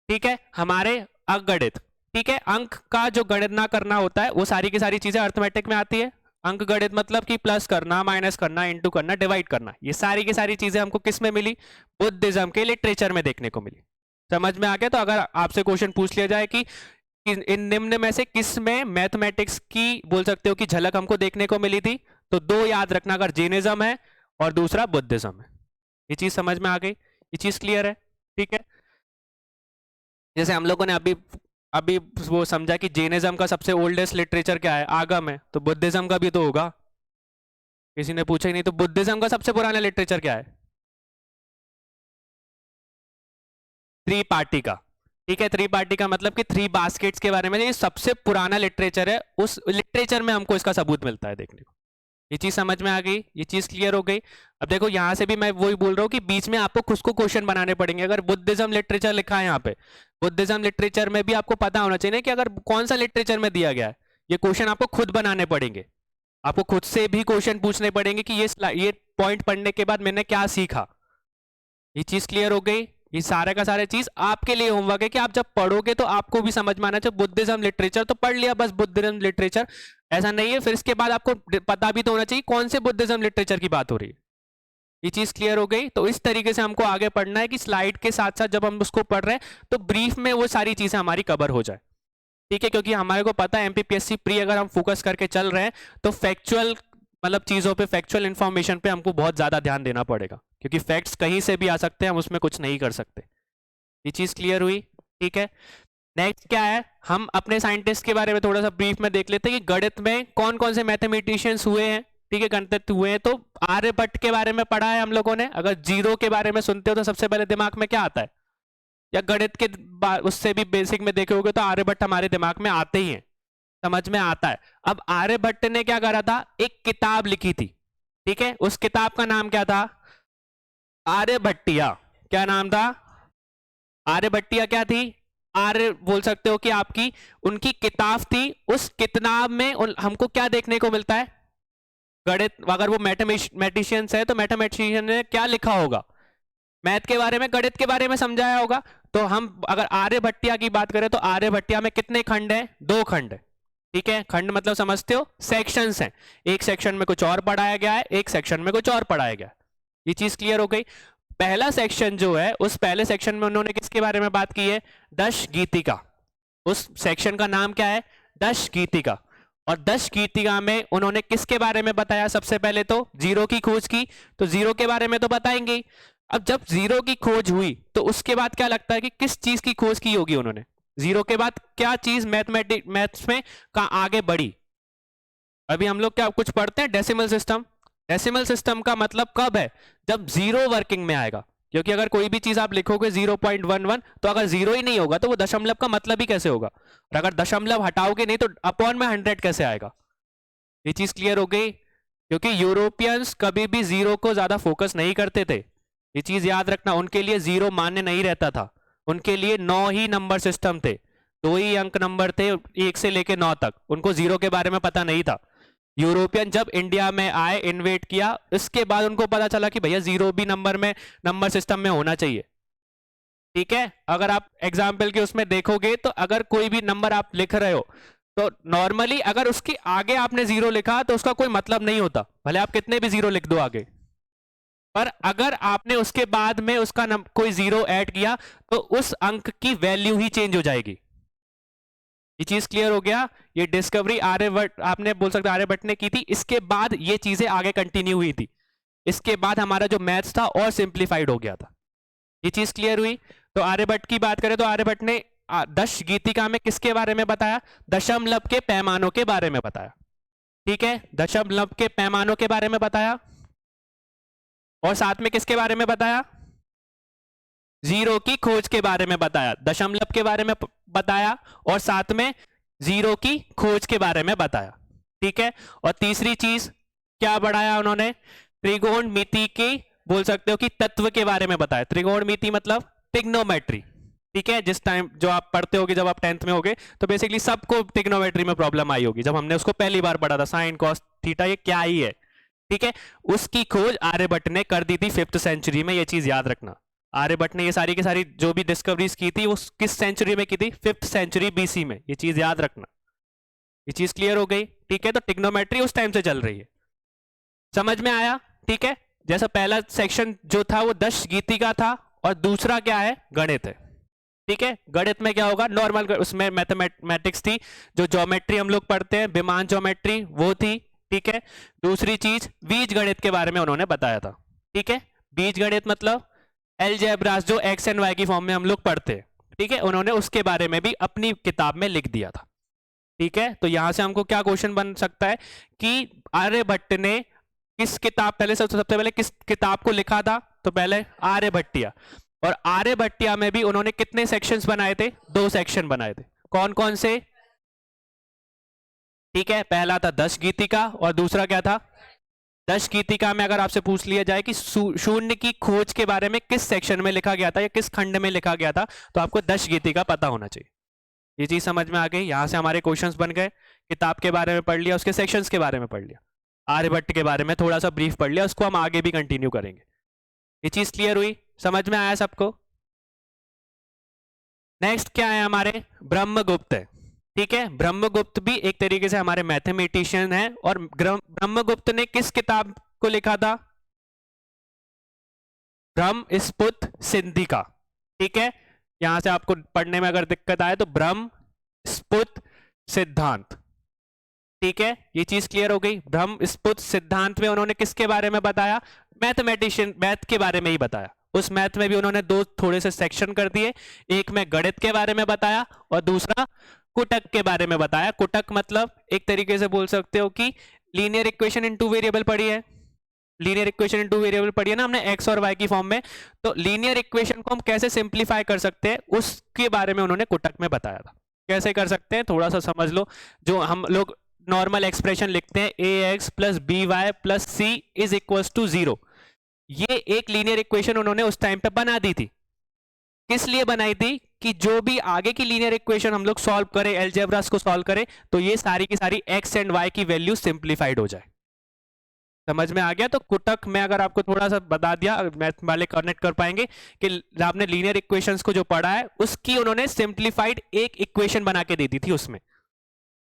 ठीक है, हमारे अंकगणित। ठीक है, अंक का जो गणना करना होता है, वो सारी की सारी चीजें अर्थमेटिक में आती है। अंक गणित मतलब कि प्लस करना, माइनस करना, इंटू करना, डिवाइड करना, ये सारी की सारी चीजें हमको किस में मिली? बुद्धिज्म के लिटरेचर में देखने को मिली। समझ में आ गया? तो अगर आपसे क्वेश्चन पूछ लिया जाए कि इन निम्न में से किस में मैथमेटिक्स की बोल सकते हो कि झलक हमको देखने को मिली थी, तो दो याद रखना, अगर जैनिज्म है और दूसरा बुद्धिज्म है। ये चीज समझ में आ गई? ये चीज क्लियर है? ठीक है, जैसे हम लोगों ने अभी अभी वो समझा कि जैनिज्म का सबसे ओल्डेस्ट लिटरेचर क्या है? आगम है, तो बुद्धिज्म का भी तो होगा। किसी ने पूछा ही नहीं, तो बुद्धिज्म का सबसे पुराना लिटरेचर क्या है? त्रिपाठी का। ठीक है, त्रिपाठी का मतलब कि 3 बास्केट्स के बारे में, ये सबसे पुराना लिटरेचर है। उस लिटरेचर में हमको इसका सबूत मिलता है देखने को। ये चीज समझ में आ गई, ये चीज क्लियर हो गई। अब देखो यहां से भी मैं वही बोल रहा हूँ कि बीच में आपको खुद को क्वेश्चन बनाने पड़ेंगे। अगर बुद्धिज्म लिटरेचर लिखा है यहाँ पे, बुद्धिज्म लिटरेचर में भी आपको पता होना चाहिए ना कि अगर कौन सा लिटरेचर में दिया गया है। ये क्वेश्चन आपको खुद बनाने पड़ेंगे। आपको खुद से भी क्वेश्चन पूछने पड़ेंगे कि ये पॉइंट पढ़ने के बाद मैंने क्या सीखा। ये चीज क्लियर हो गई। ये सारे का सारे चीज आपके लिए होमवर्क है कि आप जब पढ़ोगे तो आपको भी समझ में आना चाहिए। बुद्धिज्म लिटरेचर तो पढ़ लिया बस, बुद्धिज्म लिटरेचर ऐसा नहीं है, फिर इसके बाद आपको पता भी तो होना चाहिए कौन से बुद्धिज्म लिटरेचर की बात हो रही है। ये चीज क्लियर हो गई। तो इस तरीके से हमको आगे पढ़ना है कि स्लाइड के साथ साथ जब हम उसको पढ़ रहे हैं तो ब्रीफ में वो सारी चीजें हमारी कवर हो जाए। ठीक है, क्योंकि हमारे को पता है एमपीपीएससी प्री अगर हम फोकस करके चल रहे हैं तो फैक्चुअल मतलब चीजों पे, फैक्चुअल इंफॉर्मेशन पे हमको बहुत ज्यादा ध्यान देना पड़ेगा, क्योंकि फैक्ट्स कहीं से भी आ सकते हैं, हम उसमें कुछ नहीं कर सकते। ये चीज क्लियर हुई? ठीक है, नेक्स्ट क्या है? हम अपने साइंटिस्ट के बारे में थोड़ा सा ब्रीफ में देख लेते हैं कि गणित में कौन कौन से मैथमेटिशियंस हुए हैं। ठीक है, गणितज्ञ हुए हैं। तो आर्यभट्ट के बारे में पढ़ा है हम लोगों ने। अगर जीरो के बारे में सुनते हो तो सबसे पहले दिमाग में क्या आता है? या गणित के उससे भी बेसिक में देखे होगे तो आर्यभट्ट हमारे दिमाग में आते ही हैं, समझ में आता है। अब आर्यभट्ट ने क्या करा था? एक किताब लिखी थी। ठीक है, उस किताब का नाम क्या था? आर्यभट्टिया। क्या नाम था? आर्यभट्टिया क्या थी? आर्य बोल सकते हो कि आपकी उनकी किताब थी। उस किताब में हमको क्या देखने को मिलता है? गणित। अगर वो मैथमेटिशियंस है तो मैथमेटिशियन ने क्या लिखा होगा? मैथ के बारे में, गणित के बारे में समझाया होगा। तो हम अगर आर्यभट्टिया की बात करें तो आर्यभट्टिया में कितने खंड हैं? 2 खंड है। ठीक है, खंड मतलब समझते हो? सेक्शंस हैं। एक सेक्शन में कुछ और पढ़ाया गया है, एक सेक्शन में कुछ और पढ़ाया गया है। ये चीज क्लियर हो गई। पहला सेक्शन जो है, उस पहले सेक्शन में उन्होंने किसके बारे में बात की है? दश गीतिका। उस सेक्शन का नाम क्या है? दश गीतिका। और दश गीतिका में उन्होंने किसके बारे में बताया? सबसे पहले तो जीरो की खोज की। तो जीरो के बारे में तो बताएंगे ही। अब जब जीरो की खोज हुई तो उसके बाद क्या लगता है कि किस चीज की खोज की होगी उन्होंने? जीरो के बाद क्या चीज मैथ्स में का आगे बढ़ी? अभी हम लोग क्या कुछ पढ़ते हैं? Decimal system. डेसिमल सिस्टम का मतलब कब है? जब जीरो वर्किंग में आएगा। क्योंकि अगर कोई भी चीज आप लिखोगे 0.11 तो अगर जीरो ही नहीं होगा तो वो दशमलव का मतलब ही कैसे होगा? और अगर दशमलव हटाओगे नहीं तो अपॉन में 100 कैसे आएगा? ये चीज क्लियर हो गई, क्योंकि यूरोपियंस कभी भी जीरो को ज्यादा फोकस नहीं करते थे। ये चीज याद रखना, उनके लिए जीरो मान्य नहीं रहता था, उनके लिए 9 ही नंबर सिस्टम थे, 2 ही अंक नंबर थे 1 से लेके 9 तक, उनको जीरो के बारे में पता नहीं था। यूरोपियन जब इंडिया में आए, इन्वेट किया, इसके बाद उनको पता चला कि भैया जीरो भी नंबर में, नंबर सिस्टम में होना चाहिए। ठीक है, अगर आप एग्जाम्पल के उसमें देखोगे तो अगर कोई भी नंबर आप लिख रहे हो तो नॉर्मली अगर उसके आगे आपने जीरो लिखा तो उसका कोई मतलब नहीं होता, भले आप कितने भी जीरो लिख दो आगे, पर अगर आपने उसके बाद में उसका कोई जीरो ऐड किया तो उस अंक की वैल्यू ही चेंज हो जाएगी। ये चीज क्लियर हो गया। ये डिस्कवरी आर्यभट्ट, आपने बोल सकते आर्यभट्ट ने की थी, इसके बाद ये चीजें आगे कंटिन्यू हुई थी, इसके बाद हमारा जो मैथ्स था और सिंप्लीफाइड हो गया था। ये चीज क्लियर हुई। तो आर्यभट्ट की बात करें तो आर्यभट्ट ने दश गीतिका में किसके बारे में बताया? दशमलव के पैमानों के बारे में बताया। ठीक है, दशमलव के पैमानों के बारे में बताया, और साथ में किसके बारे में बताया? जीरो की खोज के बारे में बताया, दशमलव के बारे में बताया, और साथ में जीरो की खोज के बारे में बताया। ठीक है, और तीसरी चीज क्या बढ़ाया उन्होंने? त्रिकोणमिति के, बोल सकते हो कि तत्व के बारे में बताया। त्रिकोणमिति मतलब ट्रिग्नोमेट्री। ठीक है, जिस टाइम जो आप पढ़ते होगे, जब आप 10th में होगे, तो बेसिकली सबको ट्रिग्नोमेट्री में प्रॉब्लम आई होगी, जब हमने उसको पहली बार पढ़ा था, साइन कॉस थीटा ये क्या ही है। ठीक है, उसकी खोज आर्यभट्ट ने कर दी थी 5th सेंचुरी में, ये चीज याद रखना। आर्यभट्ट ने ये सारी की सारी जो भी डिस्कवरीज की थी वो किस सेंचुरी में की थी? 5th सेंचुरी बीसी में, ये चीज याद रखना। ये चीज क्लियर हो गई। ठीक है, तो ट्रिग्नोमेट्री उस टाइम से चल रही है, समझ में आया? ठीक है, जैसा पहला सेक्शन जो था वो दश गीतिका था, और दूसरा क्या है? गणित है। ठीक है, गणित में क्या होगा? नॉर्मल, उसमें मैथमेटिक्स थी, जो ज्योमेट्री हम लोग पढ़ते हैं, विमान ज्योमेट्री, वो थी। ठीक है, दूसरी चीज बीज गणित के बारे में उन्होंने बताया था। ठीक है, बीज गणित मतलब अलजेब्रास, जो एक्स एंड वाई की फॉर्म में हम लोग पढ़ते हैं। ठीक है, उन्होंने उसके बारे में भी अपनी किताब में लिख दिया था। ठीक है, तो यहां से हमको क्या क्वेश्चन बन सकता है कि आर्यभट्ट ने किस किताब, पहले सबसे पहले किस किताब को लिखा था? तो पहले आर्यभट्टिया, और आर्यभट्टिया में भी उन्होंने कितने सेक्शंस बनाए थे? 2 सेक्शन बनाए थे। कौन कौन से? ठीक है, पहला था दश गीतिका, और दूसरा क्या था? दश गीतिका में अगर आपसे पूछ लिया जाए कि शून्य की खोज के बारे में किस सेक्शन में लिखा गया था या किस खंड में लिखा गया था, तो आपको दश गीतिका पता होना चाहिए। ये चीज समझ में आ गई। यहां से हमारे क्वेश्चंस बन गए, किताब के बारे में पढ़ लिया, उसके सेक्शंस के बारे में पढ़ लिया, आर्यभट्ट के बारे में थोड़ा सा ब्रीफ पढ़ लिया, उसको हम आगे भी कंटिन्यू करेंगे। ये चीज क्लियर हुई, समझ में आया सबको? नेक्स्ट क्या है हमारे? ब्रह्मगुप्त है। ठीक है, ब्रह्मगुप्त भी एक तरीके से हमारे मैथमेटिशियन है, और ब्रह्मगुप्त ने किस किताब को लिखा था? ब्रह्मस्पुत सिद्धिका। ठीक है, यहां से आपको पढ़ने में अगर दिक्कत आए तो ब्रह्मस्पुत सिद्धांत। ठीक है, ये चीज क्लियर हो गई। ब्रह्मस्पुत सिद्धांत में उन्होंने किसके बारे में बताया? मैथमेटिशियन, मैथ के बारे में ही बताया। उस मैथ में भी उन्होंने 2 थोड़े से सेक्शन कर दिए, एक में गणित के बारे में बताया और दूसरा कुटक के बारे में बताया। कुटक मतलब एक तरीके से बोल सकते हो कि लीनियर इक्वेशन इन 2 वेरिएबल पढ़ी है, लीनियर इक्वेशन इन 2 वेरिएबल पढ़ी है ना हमने, एक्स और वाई की फॉर्म में। तो लीनियर इक्वेशन को हम कैसे सिंप्लीफाई कर सकते हैं, उसके बारे में उन्होंने कुटक में बताया था। कैसे कर सकते हैं थोड़ा सा समझ लो। जो हम लोग नॉर्मल एक्सप्रेशन लिखते हैं, A X plus B Y plus C is equal to 0, ये एक लीनियर इक्वेशन उन्होंने उस टाइम पे बना दी थी। किस लिए बनाई थी? कि जो भी आगे की लीनियर इक्वेशन हम लोग सॉल्व करें, अलजेब्रास को सॉल्व करें, तो ये सारी की सारी एक्स एंड वाई की वैल्यू सिंप्लीफाइड हो जाए। समझ में आ गया? तो कुटक में अगर आपको थोड़ा सा बता दिया, मैथ वाले कनेक्ट कर पाएंगे कि आपने लीनियर इक्वेशंस को जो पढ़ा है उसकी उन्होंने सिंप्लीफाइड एक इक्वेशन बना के दे दी थी उसमें।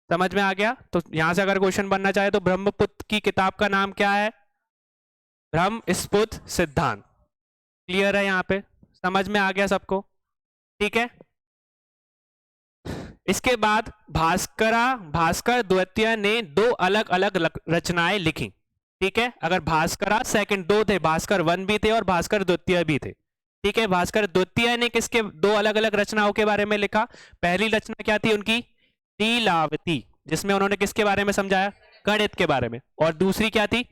समझ में आ गया? तो यहां से अगर क्वेश्चन बनना चाहे तो ब्रह्मपुत्र की किताब का नाम क्या है? ब्रह्मस्पुत सिद्धांत। क्लियर है? यहां पे समझ में आ गया सबको? ठीक है, इसके बाद भास्कर द्वितीय ने 2 अलग अलग रचनाएं लिखी। ठीक है, अगर भास्कर सेकंड 2 थे, भास्कर 1 भी थे और भास्कर द्वितीय भी थे। ठीक है, भास्कर द्वितीय ने किसके 2 अलग अलग रचनाओं के बारे में लिखा? पहली रचना क्या थी उनकी? लीलावती, जिसमें उन्होंने किसके बारे में समझाया? गणित के बारे में। और दूसरी क्या थी?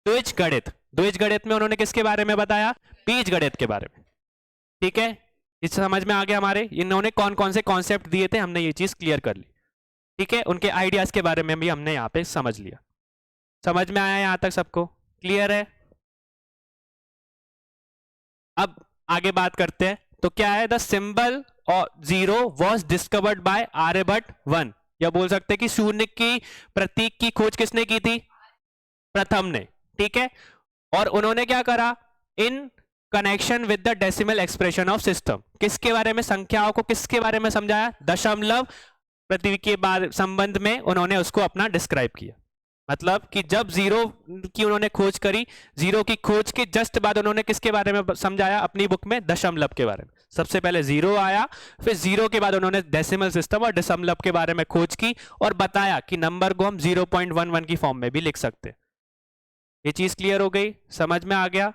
द्विज गणित। द्विज गणित में उन्होंने किसके बारे में बताया? बीज गणित के बारे में। ठीक है, इस समझ में आ गया हमारे इन्होंने कौन कौन से कॉन्सेप्ट दिए थे, हमने ये चीज क्लियर कर ली। ठीक है, उनके आइडियाज के बारे में भी हमने यहाँ पे समझ लिया। समझ में आया यहां तक सबको? क्लियर है? अब आगे बात करते हैं। तो क्या है, द सिंबल और zero was discovered by Aryabhatta 1, या बोल सकते हैं कि शून्य की प्रतीक की खोज किसने की थी? प्रथम ने। ठीक है, और उन्होंने क्या करा? In connection with the decimal expression of system, किसके बारे में? संख्याओं को किसके बारे में समझाया? दशमलव प्रतीक के बारे संबंध में उन्होंने उसको अपना डिस्क्राइब किया। मतलब कि जब जीरो की उन्होंने खोज करी, जीरो की खोज के जस्ट बाद उन्होंने किसके बारे में समझाया अपनी बुक में? दशमलव के बारे में। सबसे पहले जीरो आया, फिर जीरो के बाद उन्होंने डेसिमल सिस्टम और दशमलव के बारे में खोज की और बताया कि नंबर को हम 0.11 की फॉर्म में भी लिख सकते हैं। ये चीज क्लियर हो गई? समझ में आ गया?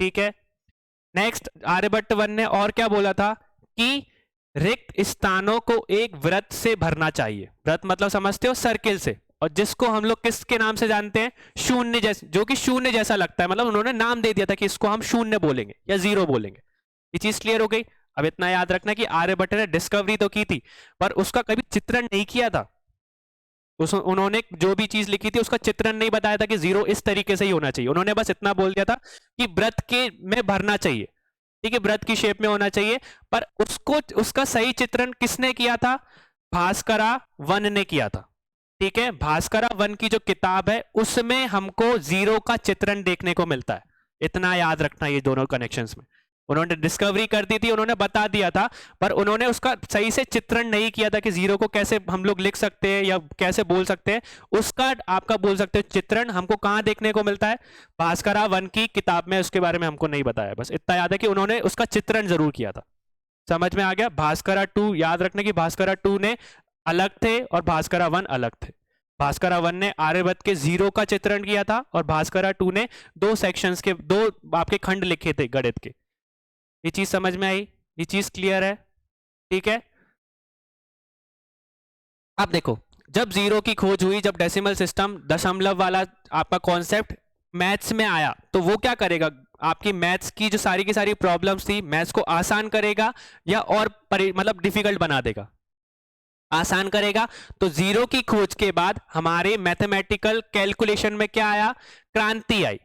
ठीक है, नेक्स्ट आर्यभट्ट 1 ने और क्या बोला था कि रिक्त स्थानों को एक वृत्त से भरना चाहिए। वृत्त मतलब समझते हो? सर्किल से, और जिसको हम लोग किसके नाम से जानते हैं? शून्य जैसे, जो कि शून्य जैसा लगता है। मतलब उन्होंने नाम दे दिया था कि इसको हम शून्य बोलेंगे या जीरो बोलेंगे। ये चीज क्लियर हो गई? अब इतना याद रखना कि आर्यभट्ट ने डिस्कवरी तो की थी, पर उसका कभी चित्रण नहीं किया था। उन्होंने जो भी चीज लिखी थी उसका चित्रण नहीं बताया था कि जीरो इस तरीके से ही होना चाहिए। उन्होंने बस इतना बोल दिया था कि वृत्त के में भरना चाहिए, ठीक है, वृत्त की शेप में होना चाहिए। पर उसको, उसका सही चित्रण किसने किया था? भास्करा 1 ने किया था। ठीक है, भास्करा 1 की जो किताब है उसमें हमको जीरो का चित्रण देखने को मिलता है। इतना याद रखना ये दोनों कनेक्शंस में। उन्होंने डिस्कवरी कर दी थी, उन्होंने बता दिया था, पर उन्होंने उसका सही से चित्रण नहीं किया था कि जीरो को कैसे हम लोग लिख सकते हैं या कैसे बोल सकते हैं। उसका आपका बोल सकते हो चित्रण हमको कहां देखने को मिलता है? भास्करा 1 की किताब में। उसके बारे में हमको नहीं बताया, बस इतना याद है कि उन्होंने उसका चित्रण जरूर किया था। समझ में आ गया? भास्करा 2 याद रखने की भास्करा 2 ने अलग थे और भास्करा 1 अलग थे। भास्करा 1 ने आर्यभट्ट के जीरो का चित्रण किया था और भास्करा 2 ने दो सेक्शंस के दो आपके खंड लिखे थे गणित के। ये चीज समझ में आई? ये चीज क्लियर है? ठीक है, अब देखो, जब जीरो की खोज हुई, जब डेसिमल सिस्टम दशमलव वाला आपका कॉन्सेप्ट मैथ्स में आया, तो वो क्या करेगा? आपकी मैथ्स की जो सारी की सारी प्रॉब्लम्स थी, मैथ्स को आसान करेगा या और मतलब डिफिकल्ट बना देगा? आसान करेगा। तो जीरो की खोज के बाद हमारे मैथमेटिकल कैलकुलेशन में क्या आया? क्रांति आई।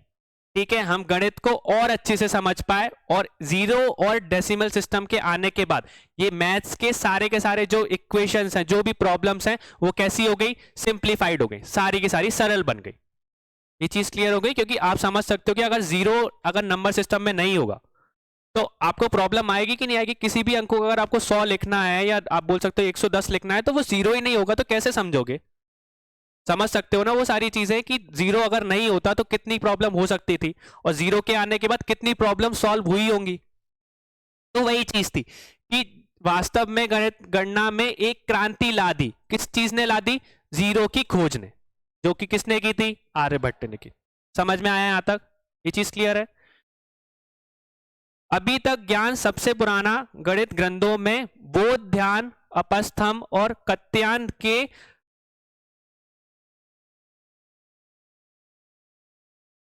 ठीक है, हम गणित को और अच्छे से समझ पाए, और जीरो और डेसिमल सिस्टम के आने के बाद ये मैथ्स के सारे जो इक्वेशंस हैं, जो भी प्रॉब्लम्स हैं, वो कैसी हो गई? सिंप्लीफाइड हो गई, सारी की सारी सरल बन गई। ये चीज क्लियर हो गई? क्योंकि आप समझ सकते हो कि अगर जीरो अगर नंबर सिस्टम में नहीं होगा तो आपको प्रॉब्लम आएगी कि नहीं आएगी? किसी भी अंक को अगर आपको 100 लिखना है या आप बोल सकते हो 110 लिखना है, तो वो जीरो ही नहीं होगा, तो कैसे समझोगे? समझ सकते हो ना वो सारी चीजें कि जीरो अगर नहीं होता तो कितनी प्रॉब्लम हो सकती थी, और जीरो के आने के बाद कितनी प्रॉब्लम सॉल्व हुई होंगी। तो वही चीज थी कि वास्तव में गणित गणना में एक क्रांति ला दी। किस चीज ने ला दी? जीरो की खोज ने, जो कि किसने की थी? आर्यभट्ट ने की। समझ में आया यहां तक? ये चीज क्लियर है? अभी तक ज्ञान सबसे पुराना गणित ग्रंथों में बोध, ध्यान, अपस्थम और कत्यान के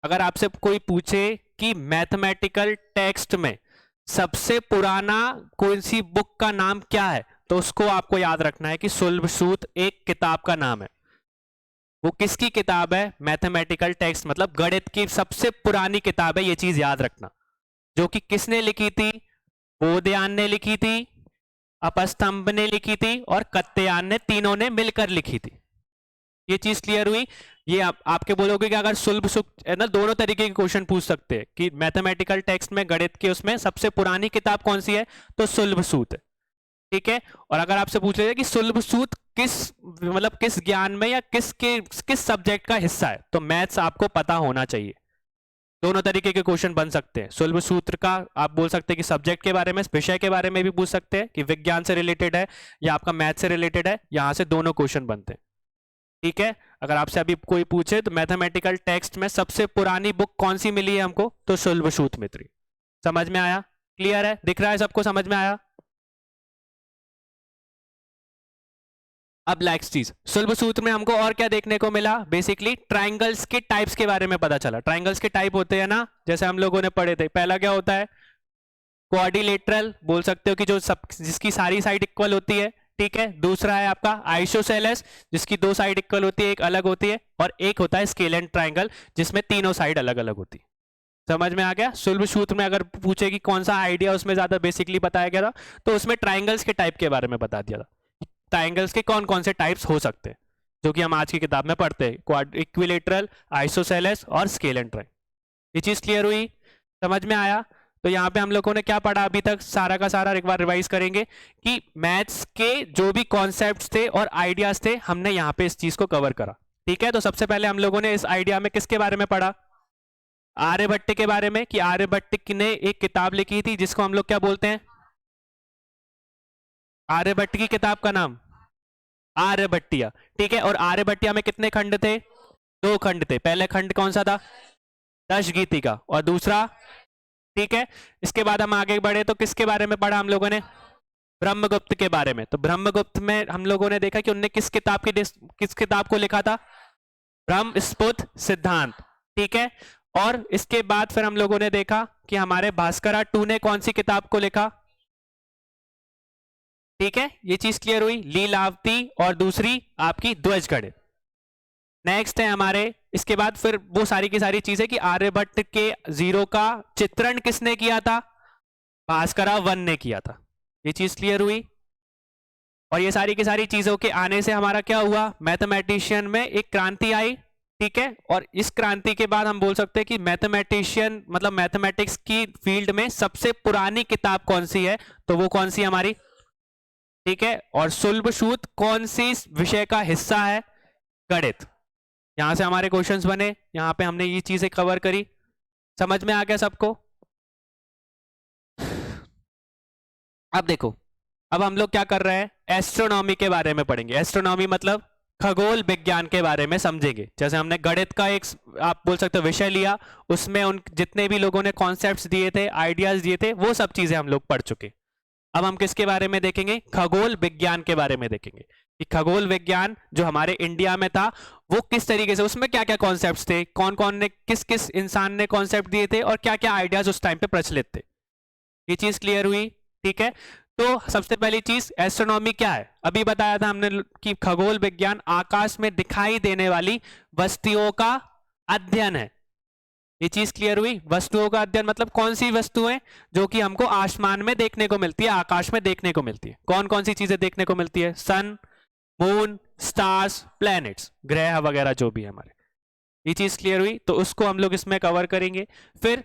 अगर आपसे कोई पूछे कि मैथमेटिकल टेक्स्ट में सबसे पुराना कौन सी बुक का नाम क्या है, तो उसको आपको याद रखना है कि सुलभ सूत्र एक किताब का नाम है। वो किसकी किताब है? मैथमेटिकल टेक्स्ट, मतलब गणित की सबसे पुरानी किताब है, ये चीज याद रखना। जो कि किसने लिखी थी? बोधयान ने लिखी थी, अपस्तंभ ने लिखी थी और कत्यान ने, तीनों ने मिलकर लिखी थी। ये चीज क्लियर हुई? ये आपके बोलोगे कि अगर सुलभ सूत्र है ना, दोनों तरीके के क्वेश्चन पूछ सकते हैं कि मैथमेटिकल टेक्स्ट में गणित के उसमें सबसे पुरानी किताब कौन सी है, तो सुलभ सूत्र। ठीक है, और अगर आपसे पूछ लेगा कि सुलभ सूत्र किस मतलब किस ज्ञान में या किस सब्जेक्ट का हिस्सा है, तो मैथ्स आपको पता होना चाहिए। दोनों तरीके के क्वेश्चन बन सकते हैं। सुलभ सूत्र का आप बोल सकते हैं कि सब्जेक्ट के बारे में, विषय के बारे में भी पूछ सकते हैं कि विज्ञान से रिलेटेड है या आपका मैथ से रिलेटेड है, यहां से दोनों क्वेश्चन बनते हैं। ठीक है, अगर आपसे अभी कोई पूछे तो मैथमेटिकल टेक्स्ट में सबसे पुरानी बुक कौन सी मिली है हमको, तो सुलभ सूत्र मित्री। समझ में आया? क्लियर है? दिख रहा है सबको? समझ में आया? अब नेक्स्ट चीज, सुलभ सूत्र में हमको और क्या देखने को मिला? बेसिकली ट्राइंगल्स के टाइप्स के बारे में पता चला। ट्राइंगल्स के टाइप होते हैं ना, जैसे हम लोगों ने पढ़े थे। पहला क्या होता है? क्वाड्रिलेटरल, बोल सकते हो कि जो सब जिसकी सारी साइड इक्वल होती है। ठीक है। दूसरा है आपका आइसोसेलेस, जिसकी दो साइड इक्वल होती है, एक अलग होती है, और एक होता है स्केलेन ट्राइंगल, जिसमें तीनों साइड अलग अलग होती है। समझ में आ गया। शुल्ब सूत्र में अगर पूछे कि कौन सा आइडिया उसमें ज्यादा बेसिकली बताया गया था, तो उसमें ट्राइंगल्स के टाइप के बारे में बता दिया था, ट्राइंगल्स के कौन कौन से टाइप्स हो सकते हैं, जो कि हम आज की किताब में पढ़ते हैं, इक्विलेटरल, आइसोसेलेस और स्केलेन ट्राइंगल। ये चीज क्लियर हुई, समझ में आया। तो यहाँ पे हम लोगों ने क्या पढ़ा अभी तक, सारा का सारा एक बार रिवाइज करेंगे कि मैथ्स के जो भी कॉन्सेप्ट्स थे और आइडियाज थे, हमने यहाँ पे इस चीज को कवर करा। ठीक है, तो सबसे पहले हम लोगों ने इस आइडिया में किसके बारे में पढ़ा, आर्यभट्ट के बारे में, कि आर्यभट्ट ने एक किताब लिखी थी जिसको हम लोग क्या बोलते हैं, आर्यभट्ट की किताब का नाम आर्यभट्टिया। ठीक है, और आर्यभट्टिया में कितने खंड थे, 2 खंड थे। पहले खंड कौन सा था, दशगीतिका, और दूसरा, ठीक है। इसके बाद हम आगे बढ़े तो किसके बारे में पढ़ा हम लोगों ने, ब्रह्मगुप्त के बारे में। तो ब्रह्मगुप्त में हम लोगों ने देखा कि उनने किस किताब को लिखा था, ब्रह्मस्फुट सिद्धांत। ठीक है, और इसके बाद फिर हम लोगों ने देखा कि हमारे भास्करा टू ने कौन सी किताब को लिखा। ठीक है, ये चीज क्लियर हुई, लीलावती और दूसरी आपकी ध्वजगढ़। नेक्स्ट है हमारे, इसके बाद फिर वो सारी की सारी चीजें कि आर्यभट्ट के जीरो का चित्रण किसने किया था, भास्करा 1 ने किया था। ये चीज क्लियर हुई, और ये सारी की सारी चीजों के आने से हमारा क्या हुआ, मैथमेटिशियन में एक क्रांति आई। ठीक है, और इस क्रांति के बाद हम बोल सकते हैं कि मैथमेटिशियन मतलब मैथमेटिक्स की फील्ड में सबसे पुरानी किताब कौन सी है, तो वो कौन सी हमारी, ठीक है। और शुल्ब सूत्र कौन सी विषय का हिस्सा है, गणित। यहां से हमारे क्वेश्चंस बने, यहां पे हमने ये चीजें कवर करी, समझ में आ गया सबको। अब देखो, अब हम लोग क्या कर रहे हैं, एस्ट्रोनॉमी के बारे में पढ़ेंगे। एस्ट्रोनॉमी मतलब खगोल विज्ञान के बारे में समझेंगे। जैसे हमने गणित का एक आप बोल सकते हो विषय लिया, उसमें उन जितने भी लोगों ने कॉन्सेप्ट्स दिए थे, आइडियाज दिए थे, वो सब चीजें हम लोग पढ़ चुके। अब हम किसके बारे में देखेंगे, खगोल विज्ञान के बारे में देखेंगे कि खगोल विज्ञान जो हमारे इंडिया में था वो किस तरीके से, उसमें क्या क्या कॉन्सेप्ट्स थे, कौन कौन ने किस किस इंसान ने कॉन्सेप्ट दिए थे, और क्या क्या आइडियाज उस टाइम पे प्रचलित थे। ये चीज क्लियर हुई, ठीक है। तो सबसे पहली चीज एस्ट्रोनॉमी क्या है, अभी बताया था हमने कि खगोल विज्ञान आकाश में दिखाई देने वाली वस्तुओं का अध्ययन है। ये चीज क्लियर हुई, वस्तुओं का अध्ययन मतलब कौन सी वस्तुएं जो कि हमको आसमान में देखने को मिलती है, आकाश में देखने को मिलती है। कौन कौन सी चीजें देखने को मिलती है, सन, मून, स्टार्स, प्लैनेट्स, ग्रह वगैरह जो भी है हमारे। ये चीज क्लियर हुई, तो उसको हम लोग इसमें कवर करेंगे। फिर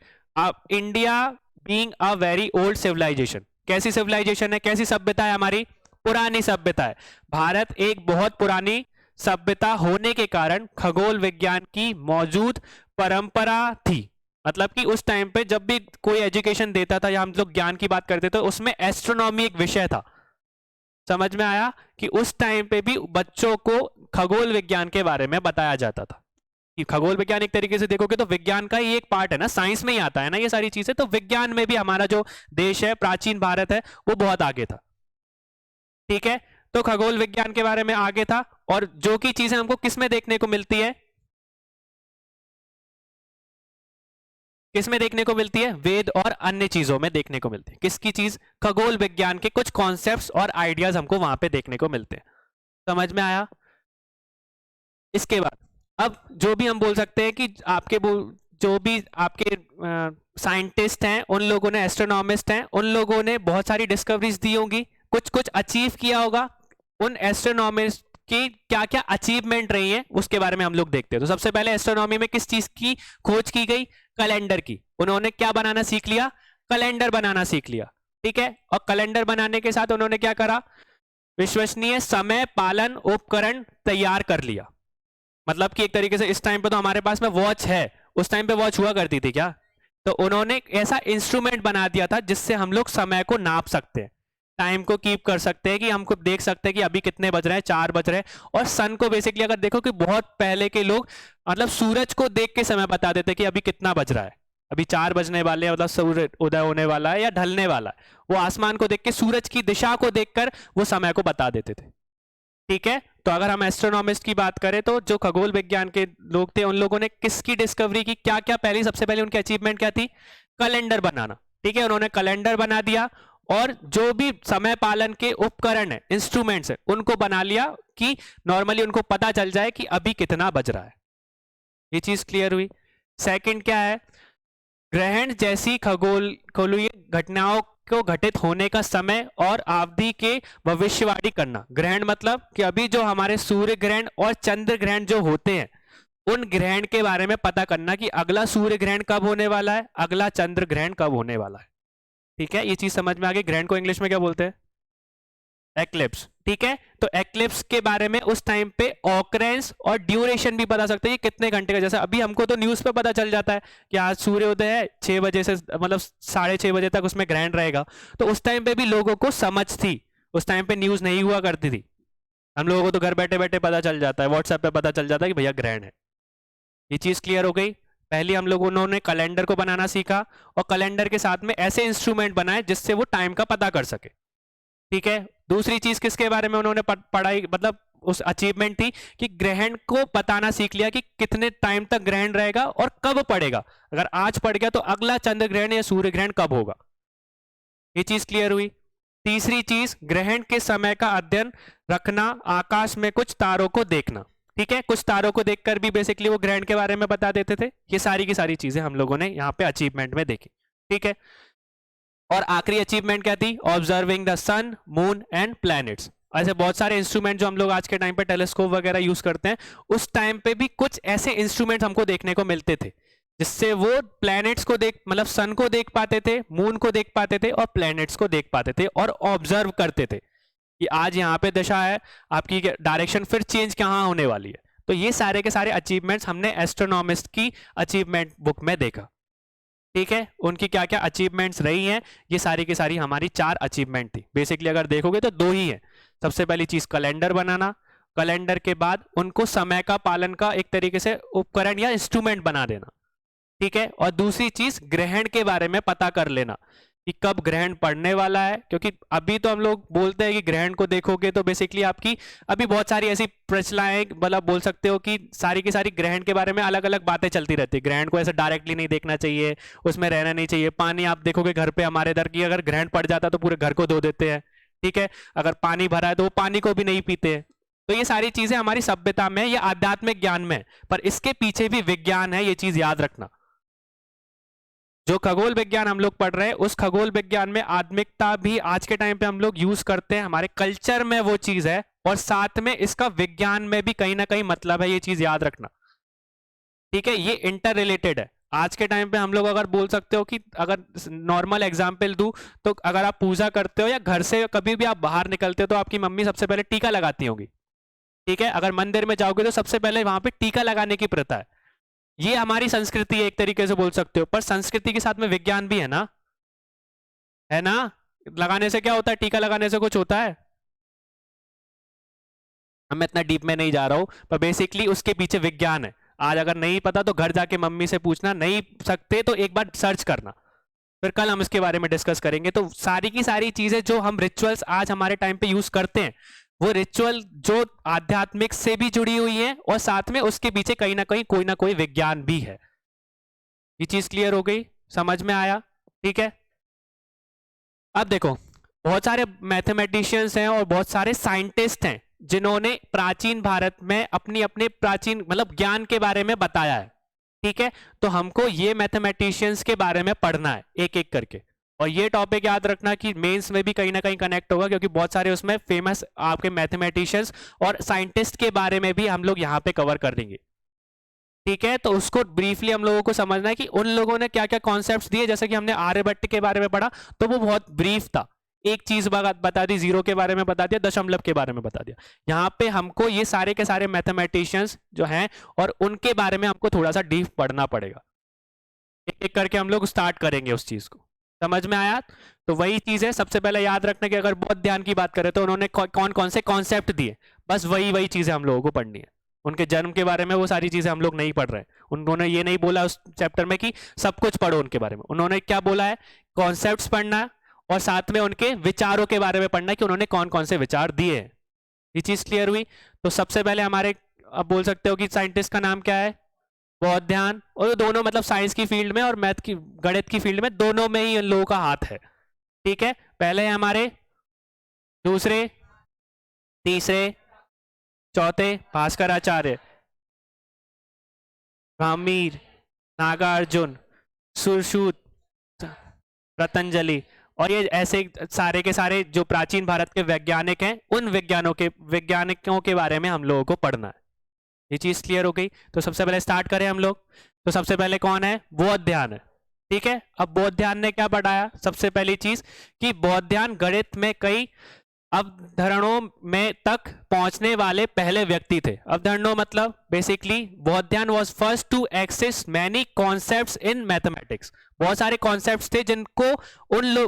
India being a very old civilisation, कैसी सिविलाइजेशन है, कैसी सभ्यता है हमारी, पुरानी सभ्यता है। भारत एक बहुत पुरानी सभ्यता होने के कारण खगोल विज्ञान की मौजूद परंपरा थी। मतलब कि उस टाइम पे जब भी कोई एजुकेशन देता था या हम लोग ज्ञान की बात करते थे, उसमें एस्ट्रोनॉमी एक विषय था। समझ में आया कि उस टाइम पे भी बच्चों को खगोल विज्ञान के बारे में बताया जाता था। कि खगोल विज्ञान एक तरीके से देखोगे तो विज्ञान का ही एक पार्ट है ना, साइंस में ही आता है ना ये सारी चीजें। तो विज्ञान में भी हमारा जो देश है, प्राचीन भारत है, वो बहुत आगे था। ठीक है, तो खगोल विज्ञान के बारे में आगे था, और जो की चीजें हमको किसमें देखने को मिलती है, किसमें देखने को मिलती है, वेद और अन्य चीजों में देखने को मिलती है। किसकी चीज, खगोल विज्ञान के कुछ कॉन्सेप्ट्स और आइडियाज हमको वहां पे देखने को मिलते हैं। समझ में आया। इसके बाद अब जो भी हम बोल सकते हैं कि आपके जो भी आपके साइंटिस्ट हैं, उन लोगों ने, एस्ट्रोनॉमिस्ट हैं, उन लोगों ने बहुत सारी डिस्कवरीज दी होंगी, कुछ कुछ अचीव किया होगा। उन एस्ट्रोनॉमिस्ट की क्या क्या अचीवमेंट रही है उसके बारे में हम लोग देखते हैं। तो सबसे पहले एस्ट्रोनॉमी में किस चीज की खोज की गई, कैलेंडर की। उन्होंने क्या बनाना सीख लिया, कैलेंडर बनाना सीख लिया। ठीक है, और कैलेंडर बनाने के साथ उन्होंने क्या करा, विश्वसनीय समय पालन उपकरण तैयार कर लिया। मतलब कि एक तरीके से इस टाइम पे तो हमारे पास में वॉच है, उस टाइम पे वॉच हुआ करती थी क्या, तो उन्होंने ऐसा इंस्ट्रूमेंट बना दिया था जिससे हम लोग समय को नाप सकते हैं, टाइम को कीप कर सकते हैं, कि हमको देख सकते हैं कि अभी कितने बज रहे हैं, 4 बज रहे हैं। और सन को बेसिकली अगर देखो कि बहुत पहले के लोग मतलब सूरज को देख के समय बता देते कि अभी कितना बज रहा है, अभी 4 बजने वाले हैं, मतलब सूरज उदय होने वाला है या ढलने वाला है। वो आसमान को देख के, सूरज की दिशा को देखकर वो समय को बता देते थे। ठीक है, तो अगर हम एस्ट्रोनॉमिस्ट की बात करें तो जो खगोल विज्ञान के लोग थे, उन लोगों ने किसकी डिस्कवरी की, क्या क्या पहली सबसे पहले उनकी अचीवमेंट क्या थी, कैलेंडर बनाना। ठीक है, उन्होंने कैलेंडर बना दिया, और जो भी समय पालन के उपकरण है, इंस्ट्रूमेंट्स है, उनको बना लिया कि नॉर्मली उनको पता चल जाए कि अभी कितना बज रहा है। ये चीज क्लियर हुई। सेकंड क्या है, ग्रहण जैसी खगोलीय घटनाओं को घटित होने का समय और अवधि के भविष्यवाणी करना। ग्रहण मतलब कि अभी जो हमारे सूर्य ग्रहण और चंद्र ग्रहण जो होते हैं, उन ग्रहण के बारे में पता करना कि अगला सूर्य ग्रहण कब होने वाला है, अगला चंद्र ग्रहण कब होने वाला है। ठीक है, ये चीज समझ में आ गई। ग्रहण को इंग्लिश में क्या बोलते हैं? एक्लिप्स। ठीक है, तो एक्लिप्स के बारे में उस टाइम पे ऑकरेंस और ड्यूरेशन भी बता सकते हैं कि कितने घंटे का। जैसे अभी हमको तो न्यूज पे पता चल जाता है कि आज सूर्योदय है 6 बजे से, मतलब 6:30 बजे तक उसमें ग्रहण रहेगा। तो उस टाइम पे भी लोगों को समझ थी, उस टाइम पे न्यूज नहीं हुआ करती थी। हम लोगों को तो घर बैठे बैठे पता चल जाता है, व्हाट्सएप पे पता चल जाता है कि भैया ग्रहण है। ये चीज क्लियर हो गई। पहले हम लोग उन्होंने कैलेंडर को बनाना सीखा और कैलेंडर के साथ में ऐसे इंस्ट्रूमेंट बनाए जिससे वो टाइम का पता कर सके। ठीक है, दूसरी चीज किसके बारे में उन्होंने पढ़ाई, मतलब उस अचीवमेंट थी कि ग्रहण को बताना सीख लिया कि कितने टाइम तक ग्रहण रहेगा और कब पड़ेगा। अगर आज पड़ गया तो अगला चंद्र ग्रहण या सूर्य ग्रहण कब होगा। ये चीज क्लियर हुई। तीसरी चीज, ग्रहण के समय का अध्ययन रखना, आकाश में कुछ तारों को देखना। ठीक है, कुछ तारों को देखकर भी बेसिकली वो ग्रहण के बारे में बता देते थे। ये सारी की सारी चीजें हम लोगों ने यहाँ पे अचीवमेंट में देखी। ठीक है, और आखिरी अचीवमेंट क्या थी? Observing the sun, moon and planets. ऐसे बहुत सारे इंस्ट्रूमेंट जो हम लोग आज के टाइम पे टेलीस्कोप वगैरह यूज करते हैं, उस टाइम पे भी कुछ ऐसे इंस्ट्रूमेंट हमको देखने को मिलते थे जिससे वो प्लैनेट्स को देख, मतलब सन को देख पाते थे, मून को देख पाते थे और प्लैनेट्स को देख पाते थे और ऑब्जर्व करते थे कि आज यहाँ पे दशा है, आपकी डायरेक्शन फिर चेंज कहाँ होने वाली है। तो ये सारे के सारे अचीवमेंट्स हमने एस्ट्रोनॉमिस्ट की अचीवमेंट बुक में देखा। ठीक है, उनकी क्या क्या अचीवमेंट्स रही हैं, ये सारी की सारी हमारी 4 अचीवमेंट थी। बेसिकली अगर देखोगे तो 2 ही है। सबसे पहली चीज कैलेंडर बनाना, कैलेंडर के बाद उनको समय का पालन का एक तरीके से उपकरण या इंस्ट्रूमेंट बना देना। ठीक है, और दूसरी चीज ग्रहण के बारे में पता कर लेना कि कब ग्रहण पड़ने वाला है। क्योंकि अभी तो हम लोग बोलते हैं कि ग्रहण को देखोगे तो बेसिकली आपकी अभी बहुत सारी ऐसी प्रचलाएं, मतलब बोल सकते हो कि सारी की सारी ग्रहण के बारे में अलग अलग बातें चलती रहती है। ग्रहण को ऐसे डायरेक्टली नहीं देखना चाहिए, उसमें रहना नहीं चाहिए। पानी आप देखोगे घर पे हमारे इधर की, अगर ग्रहण पड़ जाता है तो पूरे घर को धो देते हैं। ठीक है, अगर पानी भरा है तो वो पानी को भी नहीं पीते हैं। तो ये सारी चीजें हमारी सभ्यता में या आध्यात्मिक ज्ञान में, पर इसके पीछे भी विज्ञान है, ये चीज याद रखना। जो खगोल विज्ञान हम लोग पढ़ रहे हैं, उस खगोल विज्ञान में आत्मिकता भी आज के टाइम पे हम लोग यूज करते हैं, हमारे कल्चर में वो चीज है, और साथ में इसका विज्ञान में भी कहीं ना कहीं मतलब है, ये चीज याद रखना। ठीक है, ये इंटर रिलेटेड है। आज के टाइम पे हम लोग अगर बोल सकते हो कि अगर नॉर्मल एग्जाम्पल दूं तो अगर आप पूजा करते हो या घर से कभी भी आप बाहर निकलते हो तो आपकी मम्मी सबसे पहले टीका लगाती होगी। ठीक है, अगर मंदिर में जाओगे तो सबसे पहले वहां पे टीका लगाने की प्रथा है। ये हमारी संस्कृति है, एक तरीके से बोल सकते हो, पर संस्कृति के साथ में विज्ञान भी है ना, है ना। लगाने से क्या होता है? टीका लगाने से कुछ होता है? मैं इतना डीप में नहीं जा रहा हूं, पर बेसिकली उसके पीछे विज्ञान है। आज अगर नहीं पता तो घर जाके मम्मी से पूछना, नहीं सकते तो एक बार सर्च करना, फिर कल हम इसके बारे में डिस्कस करेंगे। तो सारी की सारी चीजें जो हम रिचुअल्स आज हमारे टाइम पे यूज करते हैं, वो रिचुअल जो आध्यात्मिक से भी जुड़ी हुई है और साथ में उसके पीछे कहीं ना कोई विज्ञान भी है। ये चीज क्लियर हो गई, समझ में आया? ठीक है, अब देखो, बहुत सारे मैथमेटिशियंस हैं और बहुत सारे साइंटिस्ट हैं जिन्होंने प्राचीन भारत में अपनी अपने प्राचीन, मतलब ज्ञान के बारे में बताया है। ठीक है, तो हमको ये मैथमेटिशियंस के बारे में पढ़ना है एक एक करके, और ये टॉपिक याद रखना कि मेंस में भी कहीं ना कहीं कनेक्ट होगा, क्योंकि बहुत सारे उसमें फेमस आपके मैथमेटिशियंस और साइंटिस्ट के बारे में भी हम लोग यहाँ पे कवर कर देंगे। ठीक है, तो उसको ब्रीफली हम लोगों को समझना है कि उन लोगों ने क्या क्या कॉन्सेप्ट्स दिए। जैसे कि हमने आर्यभट्ट के बारे में पढ़ा तो वो बहुत ब्रीफ था, एक चीज बता दी, जीरो के बारे में बता दिया, दशमलव के बारे में बता दिया। यहाँ पे हमको ये सारे के सारे मैथमेटिशियंस जो हैं और उनके बारे में हमको थोड़ा सा डीप पढ़ना पड़ेगा। एक एक करके हम लोग स्टार्ट करेंगे उस चीज को। समझ में आया? तो वही चीज है, सबसे पहले याद रखना कि अगर बौद्ध ध्यान की बात करें तो उन्होंने कौन कौन से कॉन्सेप्ट दिए, बस वही चीजें हम लोगों को पढ़नी है। उनके जन्म के बारे में वो सारी चीजें हम लोग नहीं पढ़ रहे हैं। उन्होंने ये नहीं बोला उस चैप्टर में कि सब कुछ पढ़ो उनके बारे में। उन्होंने क्या बोला है? कॉन्सेप्ट्स पढ़ना है और साथ में उनके विचारों के बारे में पढ़ना है कि उन्होंने कौन कौन से विचार दिए हैं। ये चीज क्लियर हुई? तो सबसे पहले हमारे, अब बोल सकते हो कि साइंटिस्ट का नाम क्या है? बौद्ध ध्यान। और दोनों मतलब साइंस की फील्ड में और मैथ की, गणित की फील्ड में, दोनों में ही इन लोगों का हाथ है। ठीक है, पहले है हमारे दूसरे, तीसरे, चौथे भास्कराचार्य, गंभीर, नागार्जुन, सुश्रुत, पतंजलि, और ये ऐसे सारे के सारे जो प्राचीन भारत के वैज्ञानिक हैं, उन वैज्ञानिकों के बारे में हम लोगों को पढ़ना है। ये चीज क्लियर हो गई। तो सबसे पहले स्टार्ट करें हम लोग। तो सबसे पहले कौन है? बोधायन है। ठीक है, अब बोधायन ने क्या बढ़ाया? सबसे पहली चीज कि बोधायन गणित में कई अवधारणाओं में तक पहुंचने वाले पहले व्यक्ति थे। अवधारणाओं मतलब basically Baudhayana was first to access many concepts in mathematics. बहुत सारे कॉन्सेप्ट्स थे जिनको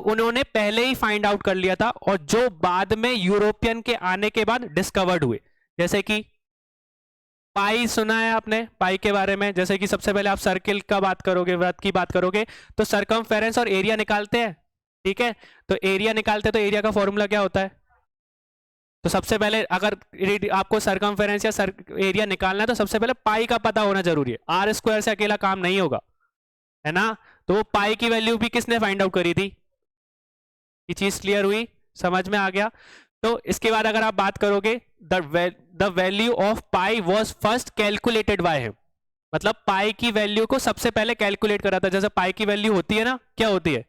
उन्होंने पहले ही फाइंड आउट कर लिया था, और जो बाद में यूरोपियन के आने के बाद डिस्कवर्ड हुए। जैसे कि पाई सुना है आपने, पाई के बारे में? जैसे कि सबसे पहले आप सर्किल का बात करोगे, वृत्त की बात करोगे, तो सरकमफेरेंस और एरिया निकालते हैं। ठीक है, तो एरिया निकालते हैं तो एरिया का फॉर्मूला क्या होता है? तो सबसे पहले अगर आपको सरकमफेरेंस या एरिया निकालना है तो सबसे पहले पाई का पता होना जरूरी है। आर स्क्वायर से अकेला काम नहीं होगा, है ना? तो वो पाई की वैल्यू भी किसने फाइंड आउट करी थी? ये चीज क्लियर हुई, समझ में आ गया? तो इसके बाद अगर आप बात करोगे, the value of pi was first calculated by him. मतलब पाई की वैल्यू को सबसे पहले कैलकुलेट करा था। जैसे पाई की वैल्यू होती है ना, क्या होती है?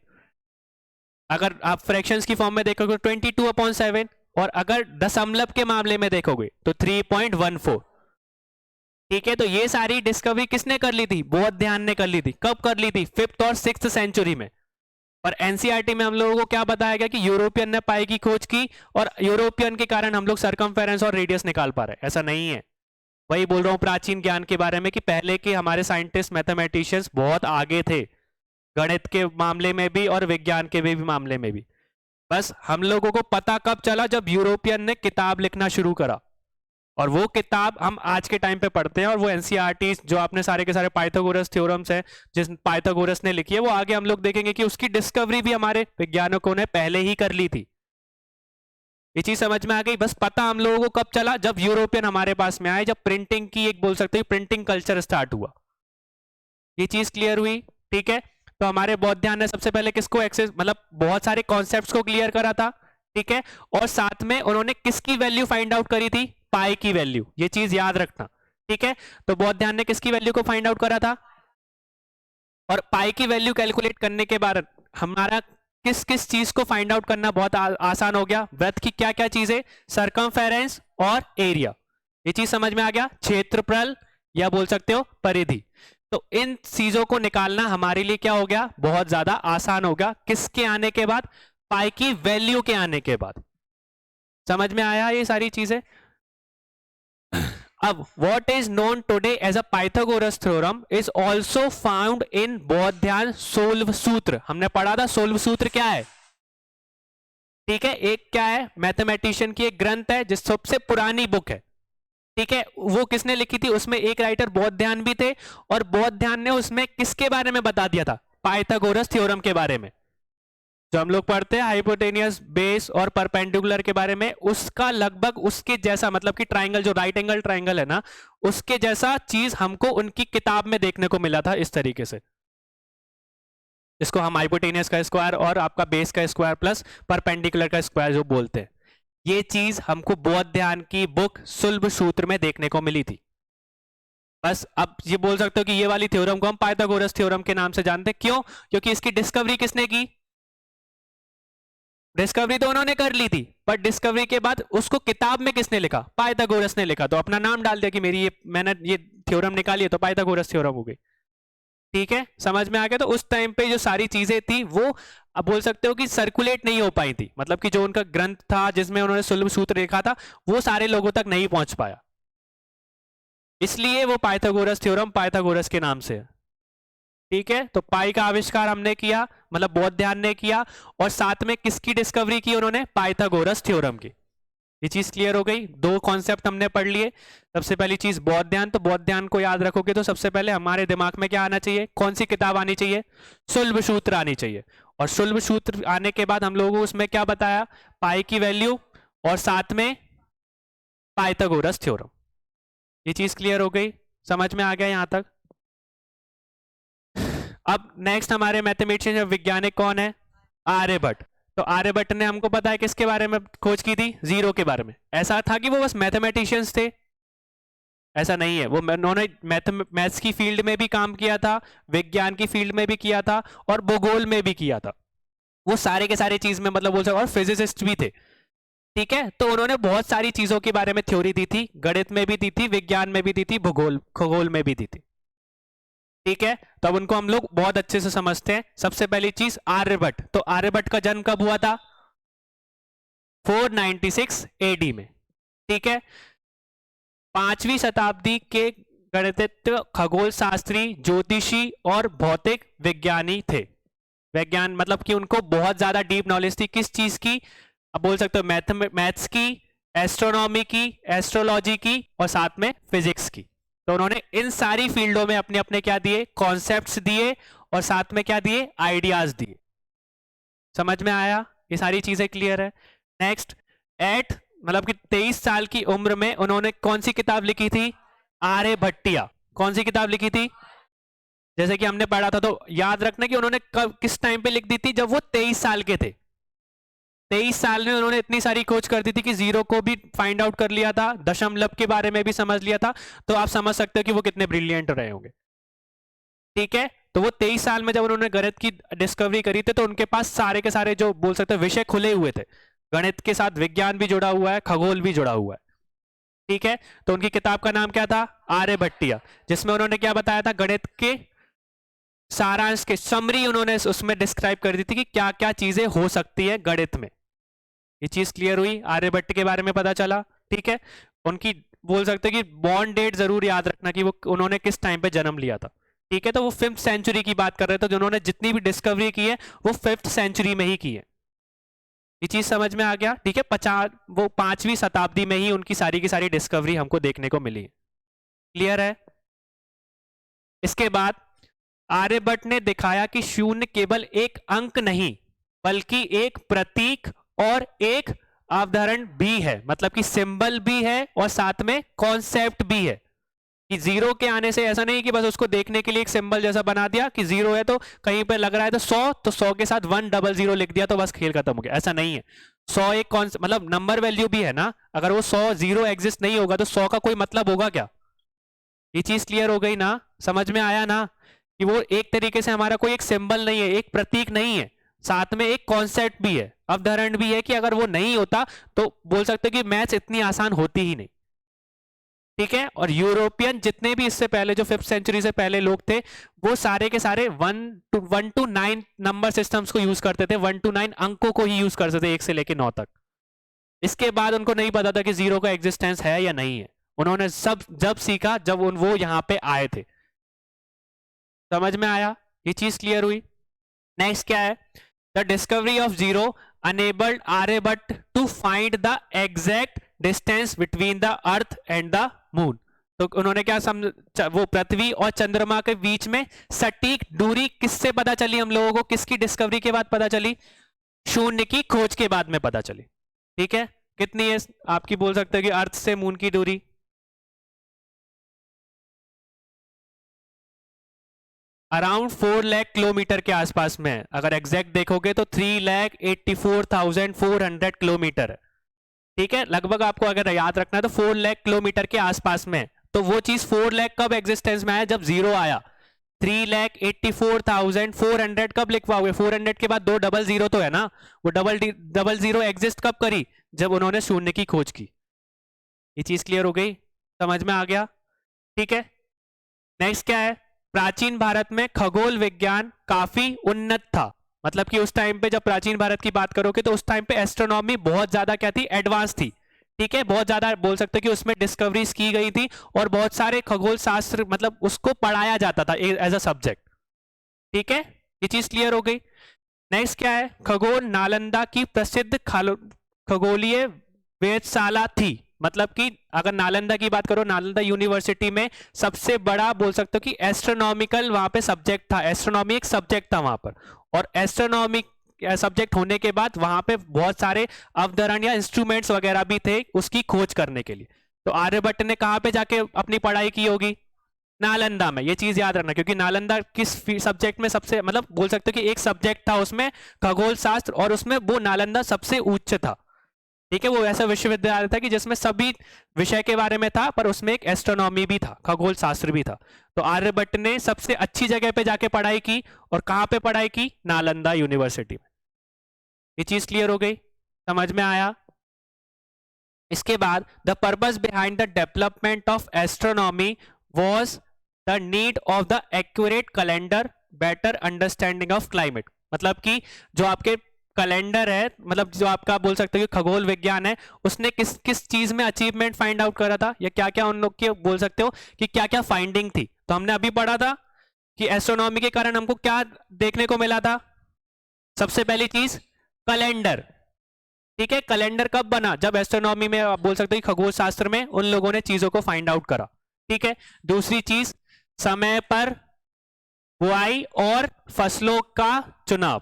अगर आप फ्रैक्शंस की फॉर्म में देखोगे 22/7, और अगर दशमलव के मामले में देखोगे तो 3.14। ठीक है, तो ये सारी डिस्कवरी किसने कर ली थी? बोधायन ने कर ली थी। कब कर ली थी? 5th और 6th सेंचुरी में। और एनसीईआरटी में हम लोगों को क्या बताया गया कि यूरोपियन ने पाई की खोज की, और यूरोपियन के कारण हम लोग सरकमफेरेंस और रेडियस निकाल पा रहे हैं। ऐसा नहीं है, वही बोल रहा हूं प्राचीन ज्ञान के बारे में कि पहले के हमारे साइंटिस्ट मैथमेटिशियंस बहुत आगे थे, गणित के मामले में भी और विज्ञान के भी मामले में भी। बस हम लोगों को पता कब चला? जब यूरोपियन ने किताब लिखना शुरू करा, और वो किताब हम आज के टाइम पे पढ़ते हैं, और वो एनसीईआरटी जो आपने सारे के सारे पाइथागोरस थ्योरम्स हैं जिस पाइथागोरस ने लिखी है, वो आगे हम लोग देखेंगे कि उसकी डिस्कवरी भी हमारे वैज्ञानिकों ने पहले ही कर ली थी। ये चीज समझ में आ गई? बस पता हम लोगों को कब चला? जब यूरोपियन हमारे पास में आए, जब प्रिंटिंग की एक बोल सकते हो प्रिंटिंग कल्चर स्टार्ट हुआ। ये चीज क्लियर हुई? ठीक है, तो हमारे बोधायन ने सबसे पहले किसको एक्सेस, मतलब बहुत सारे कॉन्सेप्ट्स को क्लियर करा था। ठीक है, और साथ में उन्होंने किसकी वैल्यू फाइंड आउट करी थी? पाई की वैल्यू। ये चीज याद रखना। ठीक है, तो बोधायन ने किसकी वैल्यू को फाइंड आउट करा था? और पाई की वैल्यू कैलकुलेट करने के बाद हमारा किस किस चीज को फाइंड आउट करना बहुत आसान हो गया? वृत्त की क्या क्या चीजें? सरकमफेरेंस और एरिया। ये चीज समझ में आ गया? क्षेत्रफल या बोल सकते हो परिधि। तो इन चीजों को निकालना हमारे लिए क्या हो गया? बहुत ज्यादा आसान हो गया। किसके आने के बाद? पाई की वैल्यू के आने के बाद। समझ में आया ये सारी चीजें? अब what is known today as a Pythagoras theorem is also found in Baudhayana Sulba Sutra. हमने पढ़ा था सोल्व सूत्र क्या है? ठीक है, एक क्या है? मैथमेटिशियन की एक ग्रंथ है, जिस सबसे पुरानी बुक है। ठीक है, वो किसने लिखी थी? उसमें एक राइटर बोधायन भी थे, और बोधायन ने उसमें किसके बारे में बता दिया था? पाइथागोरस थ्योरम के बारे में, जो हम लोग पढ़ते हैं हाइपोटेनियस, बेस और परपेंडिकुलर के बारे में। उसका लगभग उसके जैसा, मतलब कि ट्राइंगल, जो राइट एंगल ट्राइंगल है ना, उसके जैसा चीज हमको उनकी किताब में देखने को मिला था, इस तरीके से। इसको हम हाइपोटेनियस का स्क्वायर और आपका बेस का स्क्वायर प्लस परपेंडिकुलर का स्क्वायर जो बोलते हैं, ये चीज हमको बोधायन की बुक सुल्ब सूत्र में देखने को मिली थी। बस अब ये बोल सकते हो कि ये वाली थ्योरम को हम पाइथागोरस थ्योरम के नाम से जानते हैं। क्यों? क्योंकि इसकी डिस्कवरी किसने की? डिस्कवरी तो उन्होंने कर ली थी, पर डिस्कवरी के बाद उसको किताब में किसने लिखा? पाइथागोरस ने लिखा। तो अपना नाम डाल दिया कि मेरी मैंने ये थ्योरम निकाली है, तो पाइथागोरस थ्योरम हो गई। ठीक है, समझ में आ गया? तो उस टाइम पे जो सारी चीजें थी वो अब बोल सकते हो कि सर्कुलेट नहीं हो पाई थी। मतलब कि जो उनका ग्रंथ था जिसमें उन्होंने सुलभ सूत्र लिखा था, वो सारे लोगों तक नहीं पहुंच पाया, इसलिए वो पाइथागोरस थ्योरम पाइथागोरस के नाम से है। ठीक है, तो पाई का आविष्कार हमने किया, मतलब बोधायन ने किया, और साथ में किसकी डिस्कवरी की उन्होंने? पाइथागोरस थ्योरम की। ये चीज क्लियर हो गई? दो कॉन्सेप्ट हमने पढ़ लिए। सबसे पहली चीज बोधायन, तो बोधायन को याद रखोगे तो सबसे पहले हमारे दिमाग में क्या आना चाहिए? कौन सी किताब आनी चाहिए? सुलभ सूत्र आनी चाहिए। और सुलभ सूत्र आने के बाद हम लोगों को उसमें क्या बताया? पाई की वैल्यू और साथ में पाइथागोरस थ्योरम। ये चीज क्लियर हो गई? समझ में आ गया यहां तक? अब नेक्स्ट हमारे मैथमेटिशियन वैज्ञानिक कौन है? आर्यभट्ट। तो आर्यभट्ट ने हमको पता है किसके बारे में खोज की थी, जीरो के बारे में। ऐसा था कि वो बस मैथमेटिशियंस थे, ऐसा नहीं है। वो उन्होंने मैथ्स की फील्ड में भी काम किया था, विज्ञान की फील्ड में भी किया था, और भूगोल में भी किया था। वो सारे के सारे चीज में मतलब बोल सकते, और फिजिसिस्ट भी थे। ठीक है, तो उन्होंने बहुत सारी चीजों के बारे में थ्योरी दी थी, गणित में भी दी थी, विज्ञान में भी दी थी, भूगोल खगोल में भी दी थी। ठीक है, तो अब उनको हम लोग बहुत अच्छे से समझते हैं। सबसे पहली चीज आर्यभट्ट। तो आर्यभट्ट का जन्म कब हुआ था? 496 एडी में। ठीक है, 5वीं शताब्दी के गणितज्ञ, खगोल शास्त्री, ज्योतिषी और भौतिक विज्ञानी थे। विज्ञान मतलब कि उनको बहुत ज्यादा डीप नॉलेज थी किस चीज की? अब बोल सकते हो मैथ्स की, एस्ट्रोनॉमी की, एस्ट्रोलॉजी की, और साथ में फिजिक्स की। तो उन्होंने इन सारी फील्डों में अपने अपने क्या दिए? कॉन्सेप्ट्स दिए, और साथ में क्या दिए? आइडियाज दिए। समझ में आया? ये सारी चीजें क्लियर है। नेक्स्ट, एट मतलब कि 23 साल की उम्र में उन्होंने कौन सी किताब लिखी थी? आर्यभट्टिया। कौन सी किताब लिखी थी? जैसे कि हमने पढ़ा था, तो याद रखना कि उन्होंने कब किस टाइम पे लिख दी थी? जब वो 23 साल के थे। 23 साल में उन्होंने इतनी सारी खोज कर दी थी कि जीरो को भी फाइंड आउट कर लिया था, दशमलव के बारे में भी समझ लिया था। तो आप समझ सकते हो कि वो कितने ब्रिलियंट रहे होंगे। ठीक है, तो वो 23 साल में जब उन्होंने गणित की डिस्कवरी करी थी, तो उनके पास सारे के सारे जो बोल सकते हैं विषय खुले हुए थे। गणित के साथ विज्ञान भी जुड़ा हुआ है, खगोल भी जुड़ा हुआ है। ठीक है, तो उनकी किताब का नाम क्या था? आर्यभट्टिया, जिसमें उन्होंने क्या बताया था? गणित के सारांश के समरी उन्होंने उसमें डिस्क्राइब कर दी थी कि क्या क्या चीजें हो सकती है गणित में। ये चीज क्लियर हुई? आर्यभट्ट के बारे में पता चला। ठीक है, उनकी बोल सकते हैं कि बॉर्न डेट जरूर याद रखना कि वो उन्होंने किस टाइम पे जन्म लिया था। ठीक है, तो वो 5th सेंचुरी की बात कर रहे थे। तो उन्होंने जितनी भी डिस्कवरी की है वो 5th सेंचुरी में ही की है। ये चीज समझ में आ गया? ठीक है, 5वीं शताब्दी में ही उनकी सारी की सारी डिस्कवरी हमको देखने को मिली। क्लियर है? इसके बाद आर्यभट्ट ने दिखाया कि शून्य केवल एक अंक नहीं बल्कि एक प्रतीक और एक अवधारण भी है। मतलब कि सिंबल भी है और साथ में कॉन्सेप्ट भी है। कि जीरो के आने से ऐसा नहीं कि बस उसको देखने के लिए एक सिंबल जैसा बना दिया कि जीरो है, तो कहीं पे लग रहा है तो 100, तो 100 के साथ 100 लिख दिया तो बस खेल खत्म हो गया। ऐसा नहीं है। 100 एक कौन मतलब नंबर वैल्यू भी है ना। अगर वो 100 जीरो एग्जिस्ट नहीं होगा तो 100 का कोई मतलब होगा क्या? ये चीज क्लियर हो गई ना? समझ में आया ना कि वो एक तरीके से हमारा कोई एक सिंबल नहीं है, एक प्रतीक नहीं है, साथ में एक कॉन्सेप्ट भी है, अवधारण भी है। कि अगर वो नहीं होता तो बोल सकते कि मैथ्स इतनी आसान होती ही नहीं। ठीक है, और यूरोपियन जितने भी इससे पहले जो 5th सेंचुरी से पहले लोग थे, वो सारे के सारे 1 to 9 नंबर सिस्टम्स को यूज करते थे। 1 to 9 अंकों को ही यूज करते थे, 1 से लेकर 9 तक। इसके बाद उनको नहीं पता था कि जीरो का एग्जिस्टेंस है या नहीं है। उन्होंने सब जब सीखा जब वो यहाँ पे आए थे। समझ में आया? ये चीज क्लियर हुई? नेक्स्ट क्या है? The discovery of zero enabled Aryabhatta to find the exact distance between the earth and the moon. तो उन्होंने क्या वो पृथ्वी और चंद्रमा के बीच में सटीक दूरी किससे पता चली हम लोगों को? किसकी डिस्कवरी के बाद पता चली? शून्य की खोज के बाद में पता चली। ठीक है, कितनी है आपकी बोल सकते हो कि अर्थ से मून की दूरी? अराउंड 4 लाख किलोमीटर के आसपास में है। अगर एग्जैक्ट देखोगे तो 3,84,400 किलोमीटर है। ठीक है, लगभग आपको अगर याद रखना है तो 4 लाख किलोमीटर के आसपास में है। तो वो चीज 4 लाख कब एग्जिस्टेंस में आया? जब जीरो आया। 3,84,400 कब लिखवाओगे? 400 के बाद 2 डबल जीरो तो है ना। वो डबल जीरो एग्जिस्ट कब करी? जब उन्होंने शून्य की खोज की। ये चीज क्लियर हो गई? समझ में आ गया? ठीक है, नेक्स्ट क्या है? प्राचीन भारत में खगोल विज्ञान काफी उन्नत था। मतलब कि उस टाइम पे जब प्राचीन भारत की बात करोगे तो उस टाइम पे एस्ट्रोनॉमी बहुत ज्यादा क्या थी? एडवांस थी। ठीक है, बहुत ज्यादा बोल सकते हो कि उसमें डिस्कवरीज की गई थी और बहुत सारे खगोल शास्त्र मतलब उसको पढ़ाया जाता था एज अ सब्जेक्ट। ठीक है, ये चीज क्लियर हो गई? नेक्स्ट क्या है? खगोल नालंदा की प्रसिद्ध खगोलीय वेधशाला थी। मतलब कि अगर नालंदा की बात करो, नालंदा यूनिवर्सिटी में सबसे बड़ा बोल सकते हो कि एस्ट्रोनॉमिकल वहां पे सब्जेक्ट था। एस्ट्रोनॉमी एक सब्जेक्ट था वहां पर, और एस्ट्रोनॉमी सब्जेक्ट होने के बाद वहां पे बहुत सारे अवधारण या इंस्ट्रूमेंट्स वगैरह भी थे उसकी खोज करने के लिए। तो आर्यभट्ट ने कहां पे जाके अपनी पढ़ाई की होगी? नालंदा में, ये चीज याद रखना, क्योंकि नालंदा किस सब्जेक्ट में सबसे, मतलब बोल सकते हो कि एक सब्जेक्ट था उसमें खगोल शास्त्र, और उसमें वो नालंदा सबसे उच्च था। ठीक है, वो ऐसा विश्वविद्यालय था कि जिसमें सभी विषय के बारे में था, पर उसमें एक एस्ट्रोनॉमी भी था, खगोल शास्त्र भी था। तो आर्यभट्ट ने सबसे अच्छी जगह पे जाके पढ़ाई की, और कहां पे पढ़ाई की? नालंदा यूनिवर्सिटी में। ये चीज क्लियर हो गई, समझ में आया? इसके बाद the purpose behind the development of astronomy was the need of the accurate calendar, better understanding of climate. मतलब कि जो आपके कैलेंडर है, मतलब जो आपका बोल सकते हो कि खगोल विज्ञान है, उसने किस किस चीज में अचीवमेंट फाइंड आउट करा था, या क्या क्या उन लोग की बोल सकते हो कि क्या क्या फाइंडिंग थी। तो हमने अभी पढ़ा था कि एस्ट्रोनॉमी के कारण हमको क्या देखने को मिला था? सबसे पहली चीज कैलेंडर। ठीक है, कैलेंडर कब बना? जब एस्ट्रोनॉमी में, आप बोल सकते हो खगोल शास्त्र में उन लोगों ने चीजों को फाइंड आउट करा। ठीक है, दूसरी चीज समय पर बुआई और फसलों का चुनाव,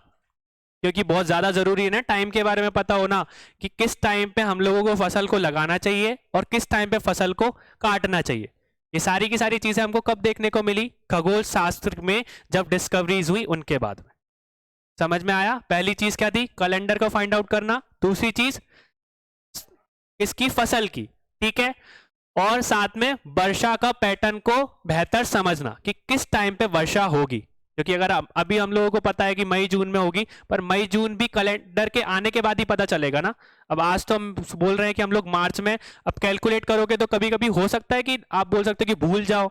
क्योंकि बहुत ज्यादा जरूरी है ना टाइम के बारे में पता होना कि किस टाइम पे हम लोगों को फसल को लगाना चाहिए और किस टाइम पे फसल को काटना चाहिए। ये सारी की सारी चीजें हमको कब देखने को मिली? खगोल शास्त्र में जब डिस्कवरीज हुई उनके बाद में। समझ में आया? पहली चीज क्या थी? कैलेंडर को फाइंड आउट करना। दूसरी चीज इसकी फसल की, ठीक है, और साथ में वर्षा का पैटर्न को बेहतर समझना कि किस टाइम पे वर्षा होगी। क्योंकि अगर अभी हम लोगों को पता है कि मई जून में होगी, पर मई जून भी कैलेंडर के आने के बाद ही पता चलेगा ना। अब आज तो हम बोल रहे हैं कि हम लोग मार्च में, अब कैलकुलेट करोगे तो कभी कभी हो सकता है कि आप बोल सकते हो कि भूल जाओ,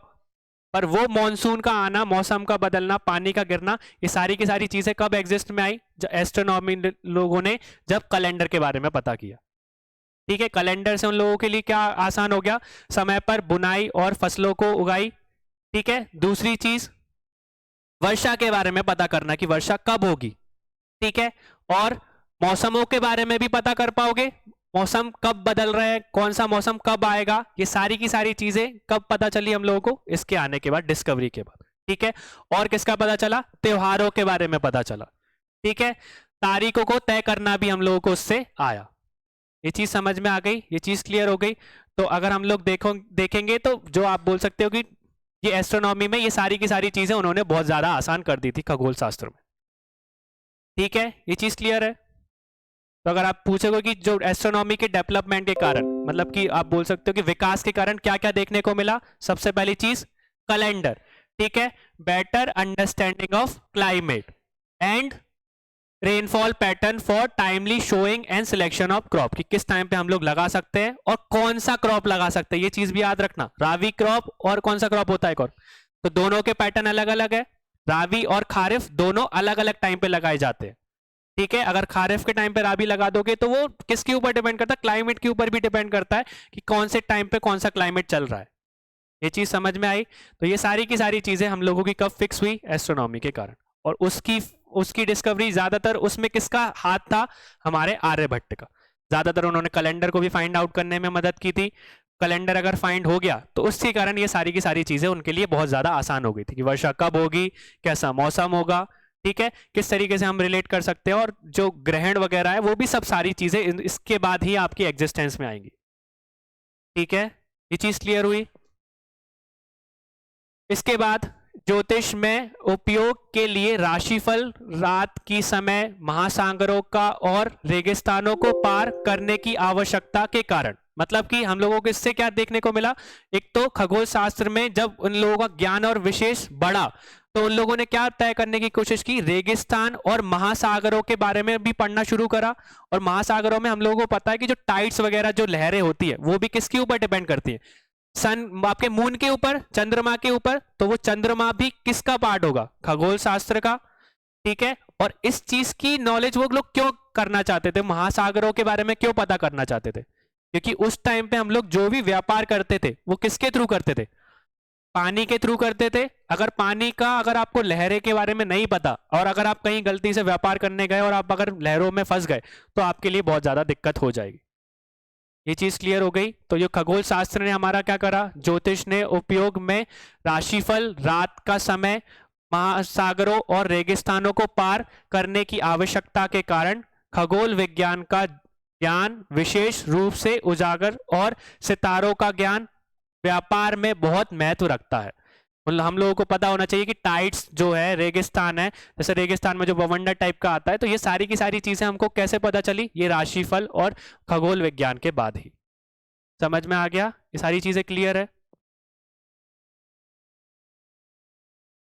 पर वो मॉनसून का आना, मौसम का बदलना, पानी का गिरना, ये सारी की सारी चीजें कब एग्जिस्ट में आई? जब एस्ट्रोनॉमी लोगों ने जब कैलेंडर के बारे में पता किया। ठीक है, कैलेंडर से उन लोगों के लिए क्या आसान हो गया? समय पर बुनाई और फसलों को उगाई। ठीक है, दूसरी चीज वर्षा के बारे में पता करना कि वर्षा कब होगी। ठीक है, और मौसमों के बारे में भी पता कर पाओगे, मौसम कब बदल रहे हैं, कौन सा मौसम कब आएगा, ये सारी की सारी चीजें कब पता चली हम लोगों को? इसके आने के बाद, डिस्कवरी के बाद। ठीक है, और किसका पता चला? त्योहारों के बारे में पता चला। ठीक है, तारीखों को तय करना भी हम लोगों को उससे आया। ये चीज समझ में आ गई, ये चीज क्लियर हो गई। तो अगर हम लोग देखेंगे तो जो आप बोल सकते हो कि ये एस्ट्रोनॉमी में ये सारी की सारी चीजें उन्होंने बहुत ज्यादा आसान कर दी थी खगोल शास्त्र में। ठीक है, ये चीज क्लियर है। तो अगर आप पूछोगे कि जो एस्ट्रोनॉमी के डेवलपमेंट के कारण, मतलब कि आप बोल सकते हो कि विकास के कारण क्या क्या देखने को मिला? सबसे पहली चीज कैलेंडर। ठीक है, better understanding of climate and rainfall pattern for timely showing and selection of crop, कि किस टाइम पे हम लोग लगा सकते हैं और कौन सा क्रॉप लगा सकते हैं। ये चीज भी याद रखना, रावी क्रॉप और कौन सा क्रॉप होता है एक और, तो दोनों के पैटर्न अलग अलग है। रावी और खारिफ दोनों अलग अलग टाइम पे लगाए जाते हैं। ठीक है, अगर खारिफ के टाइम पे रावी लगा दोगे तो वो किसके ऊपर डिपेंड करता है? क्लाइमेट के ऊपर भी डिपेंड करता है कि कौन से टाइम पे कौन सा क्लाइमेट चल रहा है। ये चीज समझ में आई? तो ये सारी की सारी चीजें हम लोगों की कब फिक्स हुई? एस्ट्रोनॉमी के कारण। और उसकी डिस्कवरी ज्यादातर उसमें किसका हाथ था? हमारे आर्यभट्ट का। ज्यादातर उन्होंने कैलेंडर को भी फाइंड आउट करने में मदद की थी। कैलेंडर अगर फाइंड हो गया तो उसके कारण ये सारी की सारी चीजें उनके लिए बहुत ज्यादा आसान हो गई थी कि वर्षा कब होगी, कैसा मौसम होगा, ठीक है, किस तरीके से हम रिलेट कर सकते हैं, और जो ग्रहण वगैरह है वो भी सब सारी चीजें इसके बाद ही आपकी एग्जिस्टेंस में आएंगी। ठीक है, ये चीज क्लियर हुई? इसके बाद ज्योतिष में उपयोग के लिए राशिफल, रात की समय, महासागरों का और रेगिस्तानों को पार करने की आवश्यकता के कारण, मतलब कि हम लोगों को इससे क्या देखने को मिला? एक तो खगोल शास्त्र में जब उन लोगों का ज्ञान और विशेष बढ़ा तो उन लोगों ने क्या तय करने की कोशिश की? रेगिस्तान और महासागरों के बारे में भी पढ़ना शुरू करा। और महासागरों में हम लोगों को पता है कि जो टाइड्स वगैरह जो लहरें होती है वो भी किसके ऊपर डिपेंड करती है? सन, आपके मून के ऊपर, चंद्रमा के ऊपर। तो वो चंद्रमा भी किसका पार्ट होगा? खगोल शास्त्र का। ठीक है, और इस चीज की नॉलेज वो लोग क्यों करना चाहते थे? महासागरों के बारे में क्यों पता करना चाहते थे? क्योंकि उस टाइम पे हम लोग जो भी व्यापार करते थे वो किसके थ्रू करते थे? पानी के थ्रू करते थे। अगर पानी का, अगर आपको लहरें के बारे में नहीं पता और अगर आप कहीं गलती से व्यापार करने गए और आप अगर लहरों में फंस गए तो आपके लिए बहुत ज्यादा दिक्कत हो जाएगी। ये चीज क्लियर हो गई? तो ये खगोल शास्त्र ने हमारा क्या करा? ज्योतिष ने उपयोग में राशिफल, रात का समय, महासागरों और रेगिस्तानों को पार करने की आवश्यकता के कारण खगोल विज्ञान का ज्ञान विशेष रूप से उजागर और सितारों का ज्ञान व्यापार में बहुत महत्व रखता है। मतलब हम लोगों को पता होना चाहिए कि टाइड्स जो है, रेगिस्तान है, जैसे रेगिस्तान में जो बवंडर टाइप का आता है, तो ये सारी की सारी चीजें हमको कैसे पता चली? ये राशिफल और खगोल विज्ञान के बाद ही। समझ में आ गया? ये सारी चीजें क्लियर है?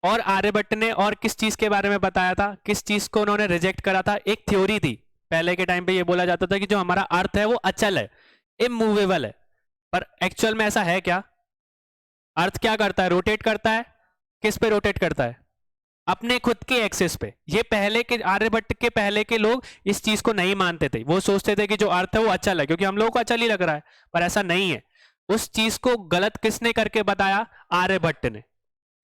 और आर्यभट्ट ने और किस चीज के बारे में बताया था? किस चीज को उन्होंने रिजेक्ट करा था? एक थ्योरी थी पहले के टाइम पे, ये बोला जाता था कि जो हमारा अर्थ है वो अचल है, इमूवेबल है। पर एक्चुअल में ऐसा है क्या? अर्थ क्या करता है? रोटेट करता है। किस पे रोटेट करता है? अपने खुद के एक्सिस पे। ये पहले के आर्यभट्ट के पहले के लोग इस चीज को नहीं मानते थे, वो सोचते थे कि जो अर्थ है वो अचल है, क्योंकि हम लोगों को अचल ही लग रहा है, पर ऐसा नहीं है। उस चीज को गलत किसने करके बताया? आर्यभट्ट ने।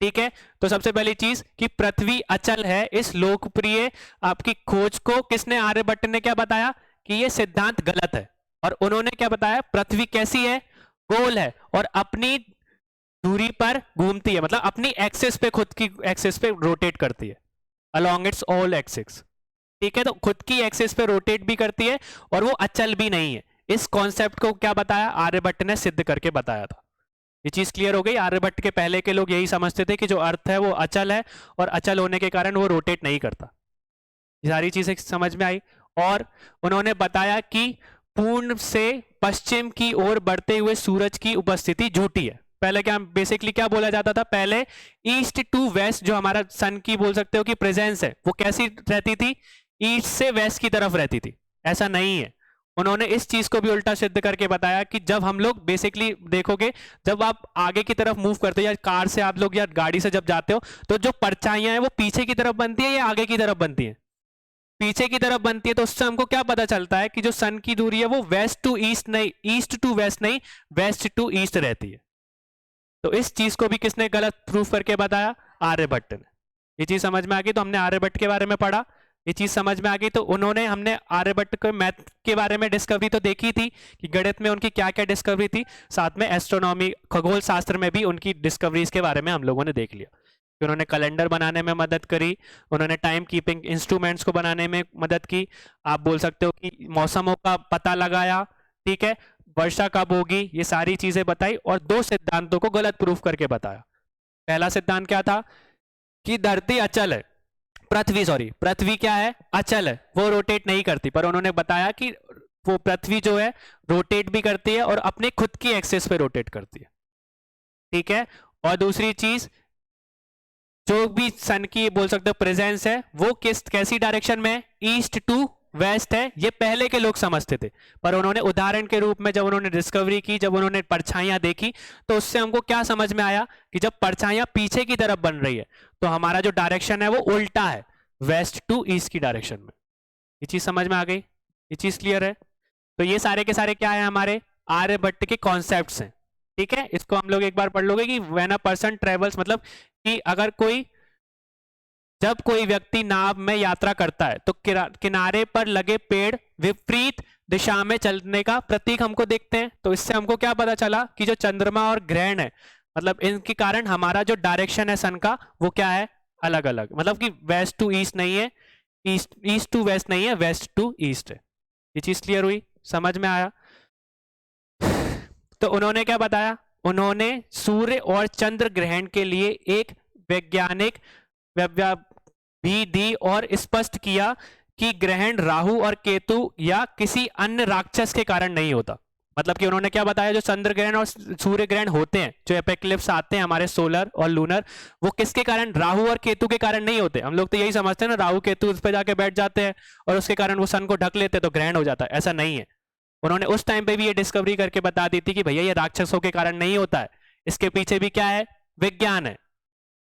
ठीक है, तो सबसे पहली चीज कि पृथ्वी अचल है, इस लोकप्रिय आपकी खोज को किसने, आर्यभट्ट ने क्या बताया? कि ये सिद्धांत गलत है। और उन्होंने क्या बताया? पृथ्वी कैसी है? गोल है और अपनी दूरी पर घूमती है, मतलब अपनी एक्सिस पे, खुद की एक्सिस पे रोटेट करती है, अलोंग इट्स ऑल एक्सिस। ठीक है, तो खुद की एक्सिस पे रोटेट भी करती है और वो अचल भी नहीं है। इस कॉन्सेप्ट को क्या बताया? आर्यभट्ट ने सिद्ध करके बताया था। ये चीज क्लियर हो गई? आर्यभट्ट के पहले के लोग यही समझते थे कि जो अर्थ है वो अचल है और अचल होने के कारण वो रोटेट नहीं करता। ये सारी चीजें समझ में आई। और उन्होंने बताया कि पूर्व से पश्चिम की ओर बढ़ते हुए सूरज की उपस्थिति झूठी है। पहले क्या बेसिकली क्या बोला जाता था? पहले ईस्ट टू वेस्ट जो हमारा सन की बोल सकते हो कि प्रेजेंस है, वो कैसी रहती थी? ईस्ट से वेस्ट की तरफ रहती थी। ऐसा नहीं है। उन्होंने इस चीज को भी उल्टा सिद्ध करके बताया कि जब हम लोग बेसिकली देखोगे, जब आप आगे की तरफ मूव करते हो या कार से आप लोग या गाड़ी से जब जाते हो, तो जो परछाइयां हैं वो पीछे की तरफ बनती है या आगे की तरफ बनती है? पीछे की तरफ बनती है। तो उससे हमको क्या पता चलता है कि जो सन की दूरी है वो वेस्ट टू ईस्ट नहीं, ईस्ट टू वेस्ट नहीं, वेस्ट टू ईस्ट रहती है। तो इस चीज को भी किसने गलत प्रूफ करके बताया? आर्यभट्ट ने। ये चीज समझ में आ गई? तो हमने आर्यभट्ट के बारे में पढ़ा, ये चीज समझ में आ गई। तो उन्होंने, हमने आर्यभट्ट के मैथ के बारे में डिस्कवरी तो देखी थी कि गणित में उनकी क्या क्या डिस्कवरी थी, साथ में एस्ट्रोनॉमी, खगोल शास्त्र में भी उनकी डिस्कवरीज के बारे में हम लोगों ने देख लिया कि उन्होंने कैलेंडर बनाने में मदद करी, उन्होंने टाइम कीपिंग इंस्ट्रूमेंट्स को बनाने में मदद की, आप बोल सकते हो कि मौसमों का पता लगाया, ठीक है, वर्षा कब होगी, ये सारी चीजें बताई और दो सिद्धांतों को गलत प्रूफ करके बताया। पहला सिद्धांत क्या था? कि धरती अचल है, पृथ्वी क्या है? अचल है, वो रोटेट नहीं करती। पर उन्होंने बताया कि वो पृथ्वी जो है रोटेट भी करती है और अपने खुद की एक्सिस पे रोटेट करती है। ठीक है, और दूसरी चीज, जो भी सन की बोल सकते हो प्रेजेंस है, वो कैसी डायरेक्शन में है? ईस्ट टू वेस्ट है। ये पहले के लोग समझते थे, पर उन्होंने उदाहरण के रूप में जब उन्होंने डिस्कवरी की, जब उन्होंने परछाइयां देखी, तो उससे हमको क्या समझ में आया कि जब परछाइयां पीछे की तरफ बन रही है तो हमारा जो डायरेक्शन है वो उल्टा है, वेस्ट टू ईस्ट की डायरेक्शन में। ये चीज समझ में आ गई? ये चीज क्लियर है? तो ये सारे के सारे क्या है? हमारे आर्यभट्ट के कॉन्सेप्ट्स हैं। ठीक है, इसको हम लोग एक बार पढ़ लोगे कि व्हेन अ पर्सन ट्रेवल्स, मतलब कि अगर कोई, जब कोई व्यक्ति नाव में यात्रा करता है तो किनारे पर लगे पेड़ विपरीत दिशा में चलने का प्रतीक हमको देखते हैं। तो इससे हमको क्या पता चला कि जो चंद्रमा और ग्रहण है, मतलब इनके कारण हमारा जो डायरेक्शन है सन का, वो क्या है? अलग अलग, मतलब कि वेस्ट टू ईस्ट नहीं है, ईस्ट टू वेस्ट नहीं है, वेस्ट टू ईस्ट है। ये चीज क्लियर हुई? समझ में आया? तो उन्होंने क्या बताया? उन्होंने सूर्य और चंद्र ग्रहण के लिए एक वैज्ञानिक भी दी और स्पष्ट किया कि ग्रहण राहु और केतु या किसी अन्य राक्षस के कारण नहीं होता। मतलब कि उन्होंने क्या बताया? जो चंद्र ग्रहण और सूर्य ग्रहण होते हैं, जो एपिक्लिप्स आते हैं हमारे सोलर और लूनर, वो किसके कारण? राहु और केतु के कारण नहीं होते। हम लोग तो यही समझते हैं ना, राहु केतु उस पर जाके बैठ जाते हैं और उसके कारण वो सन को ढक लेते हैं तो ग्रहण हो जाता है। ऐसा नहीं है। उन्होंने उस टाइम पे भी ये डिस्कवरी करके बता दी थी कि भैया ये राक्षसों के कारण नहीं होता है, इसके पीछे भी क्या है? विज्ञान है।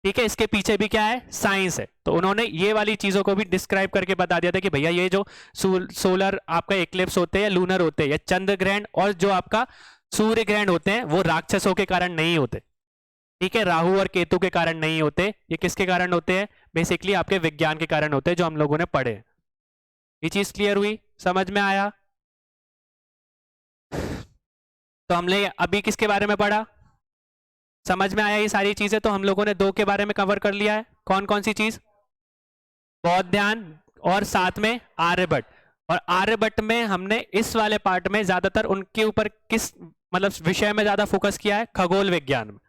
ठीक है, इसके पीछे भी क्या है? साइंस है। तो उन्होंने ये वाली चीजों को भी डिस्क्राइब करके बता दिया था कि भैया ये जो सोलर आपका एक्लिप्स होते हैं, लूनर होते हैं, या चंद्र ग्रहण और जो आपका सूर्य ग्रहण होते हैं, वो राक्षसों के कारण नहीं होते। ठीक है, राहु और केतु के कारण नहीं होते। ये किसके कारण होते हैं? बेसिकली आपके विज्ञान के कारण होते हैं, जो हम लोगों ने पढ़े। ये चीज क्लियर हुई? समझ में आया? तो हमने अभी किसके बारे में पढ़ा? समझ में आया ये सारी चीजें? तो हम लोगों ने दो के बारे में कवर कर लिया है। कौन कौन सी चीज? बौद्धायन और साथ में आर्यभट्ट। और आर्यभट्ट में हमने इस वाले पार्ट में ज्यादातर उनके ऊपर किस मतलब विषय में ज्यादा फोकस किया है? खगोल विज्ञान में।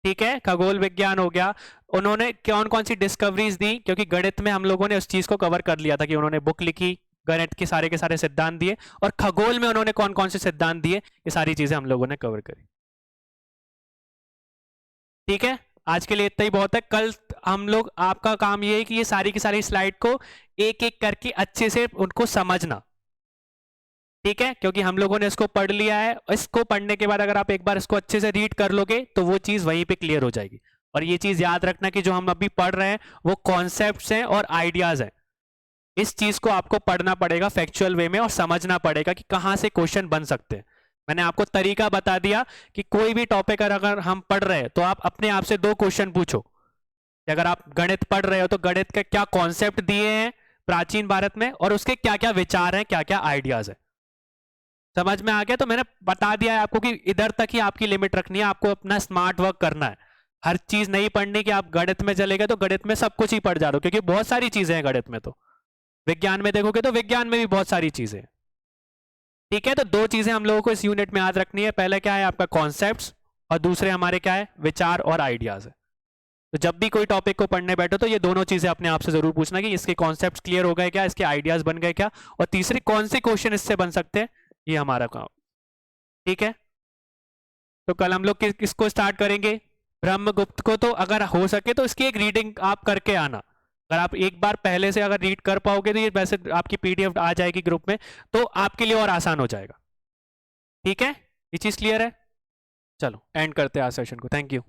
ठीक है, खगोल विज्ञान हो गया। उन्होंने कौन कौन सी डिस्कवरीज दी, क्योंकि गणित में हम लोगों ने उस चीज को कवर कर लिया था कि उन्होंने बुक लिखी, गणित के सारे सिद्धांत दिए, और खगोल में उन्होंने कौन कौन से सिद्धांत दिए, ये सारी चीजें हम लोगों ने कवर करी। ठीक है, आज के लिए इतना ही बहुत है। कल हम लोग, आपका काम ये है कि ये सारी की सारी स्लाइड को एक एक करके अच्छे से उनको समझना, ठीक है, क्योंकि हम लोगों ने इसको पढ़ लिया है। इसको पढ़ने के बाद अगर आप एक बार इसको अच्छे से रीड कर लोगे तो वो चीज वहीं पे क्लियर हो जाएगी। और ये चीज याद रखना कि जो हम अभी पढ़ रहे हैं वो कॉन्सेप्ट्स हैं और आइडियाज हैं। इस चीज को आपको पढ़ना पड़ेगा फैक्चुअल वे में और समझना पड़ेगा कि कहां से क्वेश्चन बन सकते हैं। मैंने आपको तरीका बता दिया कि कोई भी टॉपिक अगर हम पढ़ रहे हैं तो आप अपने आप से 2 क्वेश्चन पूछो कि अगर आप गणित पढ़ रहे हो तो गणित के क्या कॉन्सेप्ट दिए हैं प्राचीन भारत में, और उसके क्या क्या विचार हैं, क्या क्या आइडियाज है। समझ में आ गया? तो मैंने बता दिया है आपको कि इधर तक ही आपकी लिमिट रखनी है, आपको अपना स्मार्ट वर्क करना है। हर चीज नहीं पढ़नी कि आप गणित में चले गए तो गणित में सब कुछ ही पढ़ जा रहे हो, क्योंकि बहुत सारी चीजें हैं गणित में। तो विज्ञान में देखोगे तो विज्ञान में भी बहुत सारी चीजें हैं। ठीक है, तो 2 चीजें हम लोगों को इस यूनिट में याद रखनी है। पहले क्या है आपका कॉन्सेप्ट्स, और दूसरे हमारे क्या है विचार और आइडियाज है। तो जब भी कोई टॉपिक को पढ़ने बैठो तो ये दोनों चीजें अपने आप से जरूर पूछना कि इसके कॉन्सेप्ट्स क्लियर हो गए क्या, इसके आइडियाज बन गए क्या, और तीसरी कौन से क्वेश्चन इससे बन सकते हैं, ये हमारा काम। ठीक है, तो कल हम लोग किसको स्टार्ट करेंगे, ब्रह्मगुप्त को। तो अगर हो सके तो इसकी एक रीडिंग आप करके आना। अगर आप एक बार पहले से अगर रीड कर पाओगे तो ये वैसे आपकी पीडीएफ आ जाएगी ग्रुप में, तो आपके लिए और आसान हो जाएगा। ठीक है, ये चीज क्लियर है? चलो एंड करते हैं आज सेशन को। Thank you.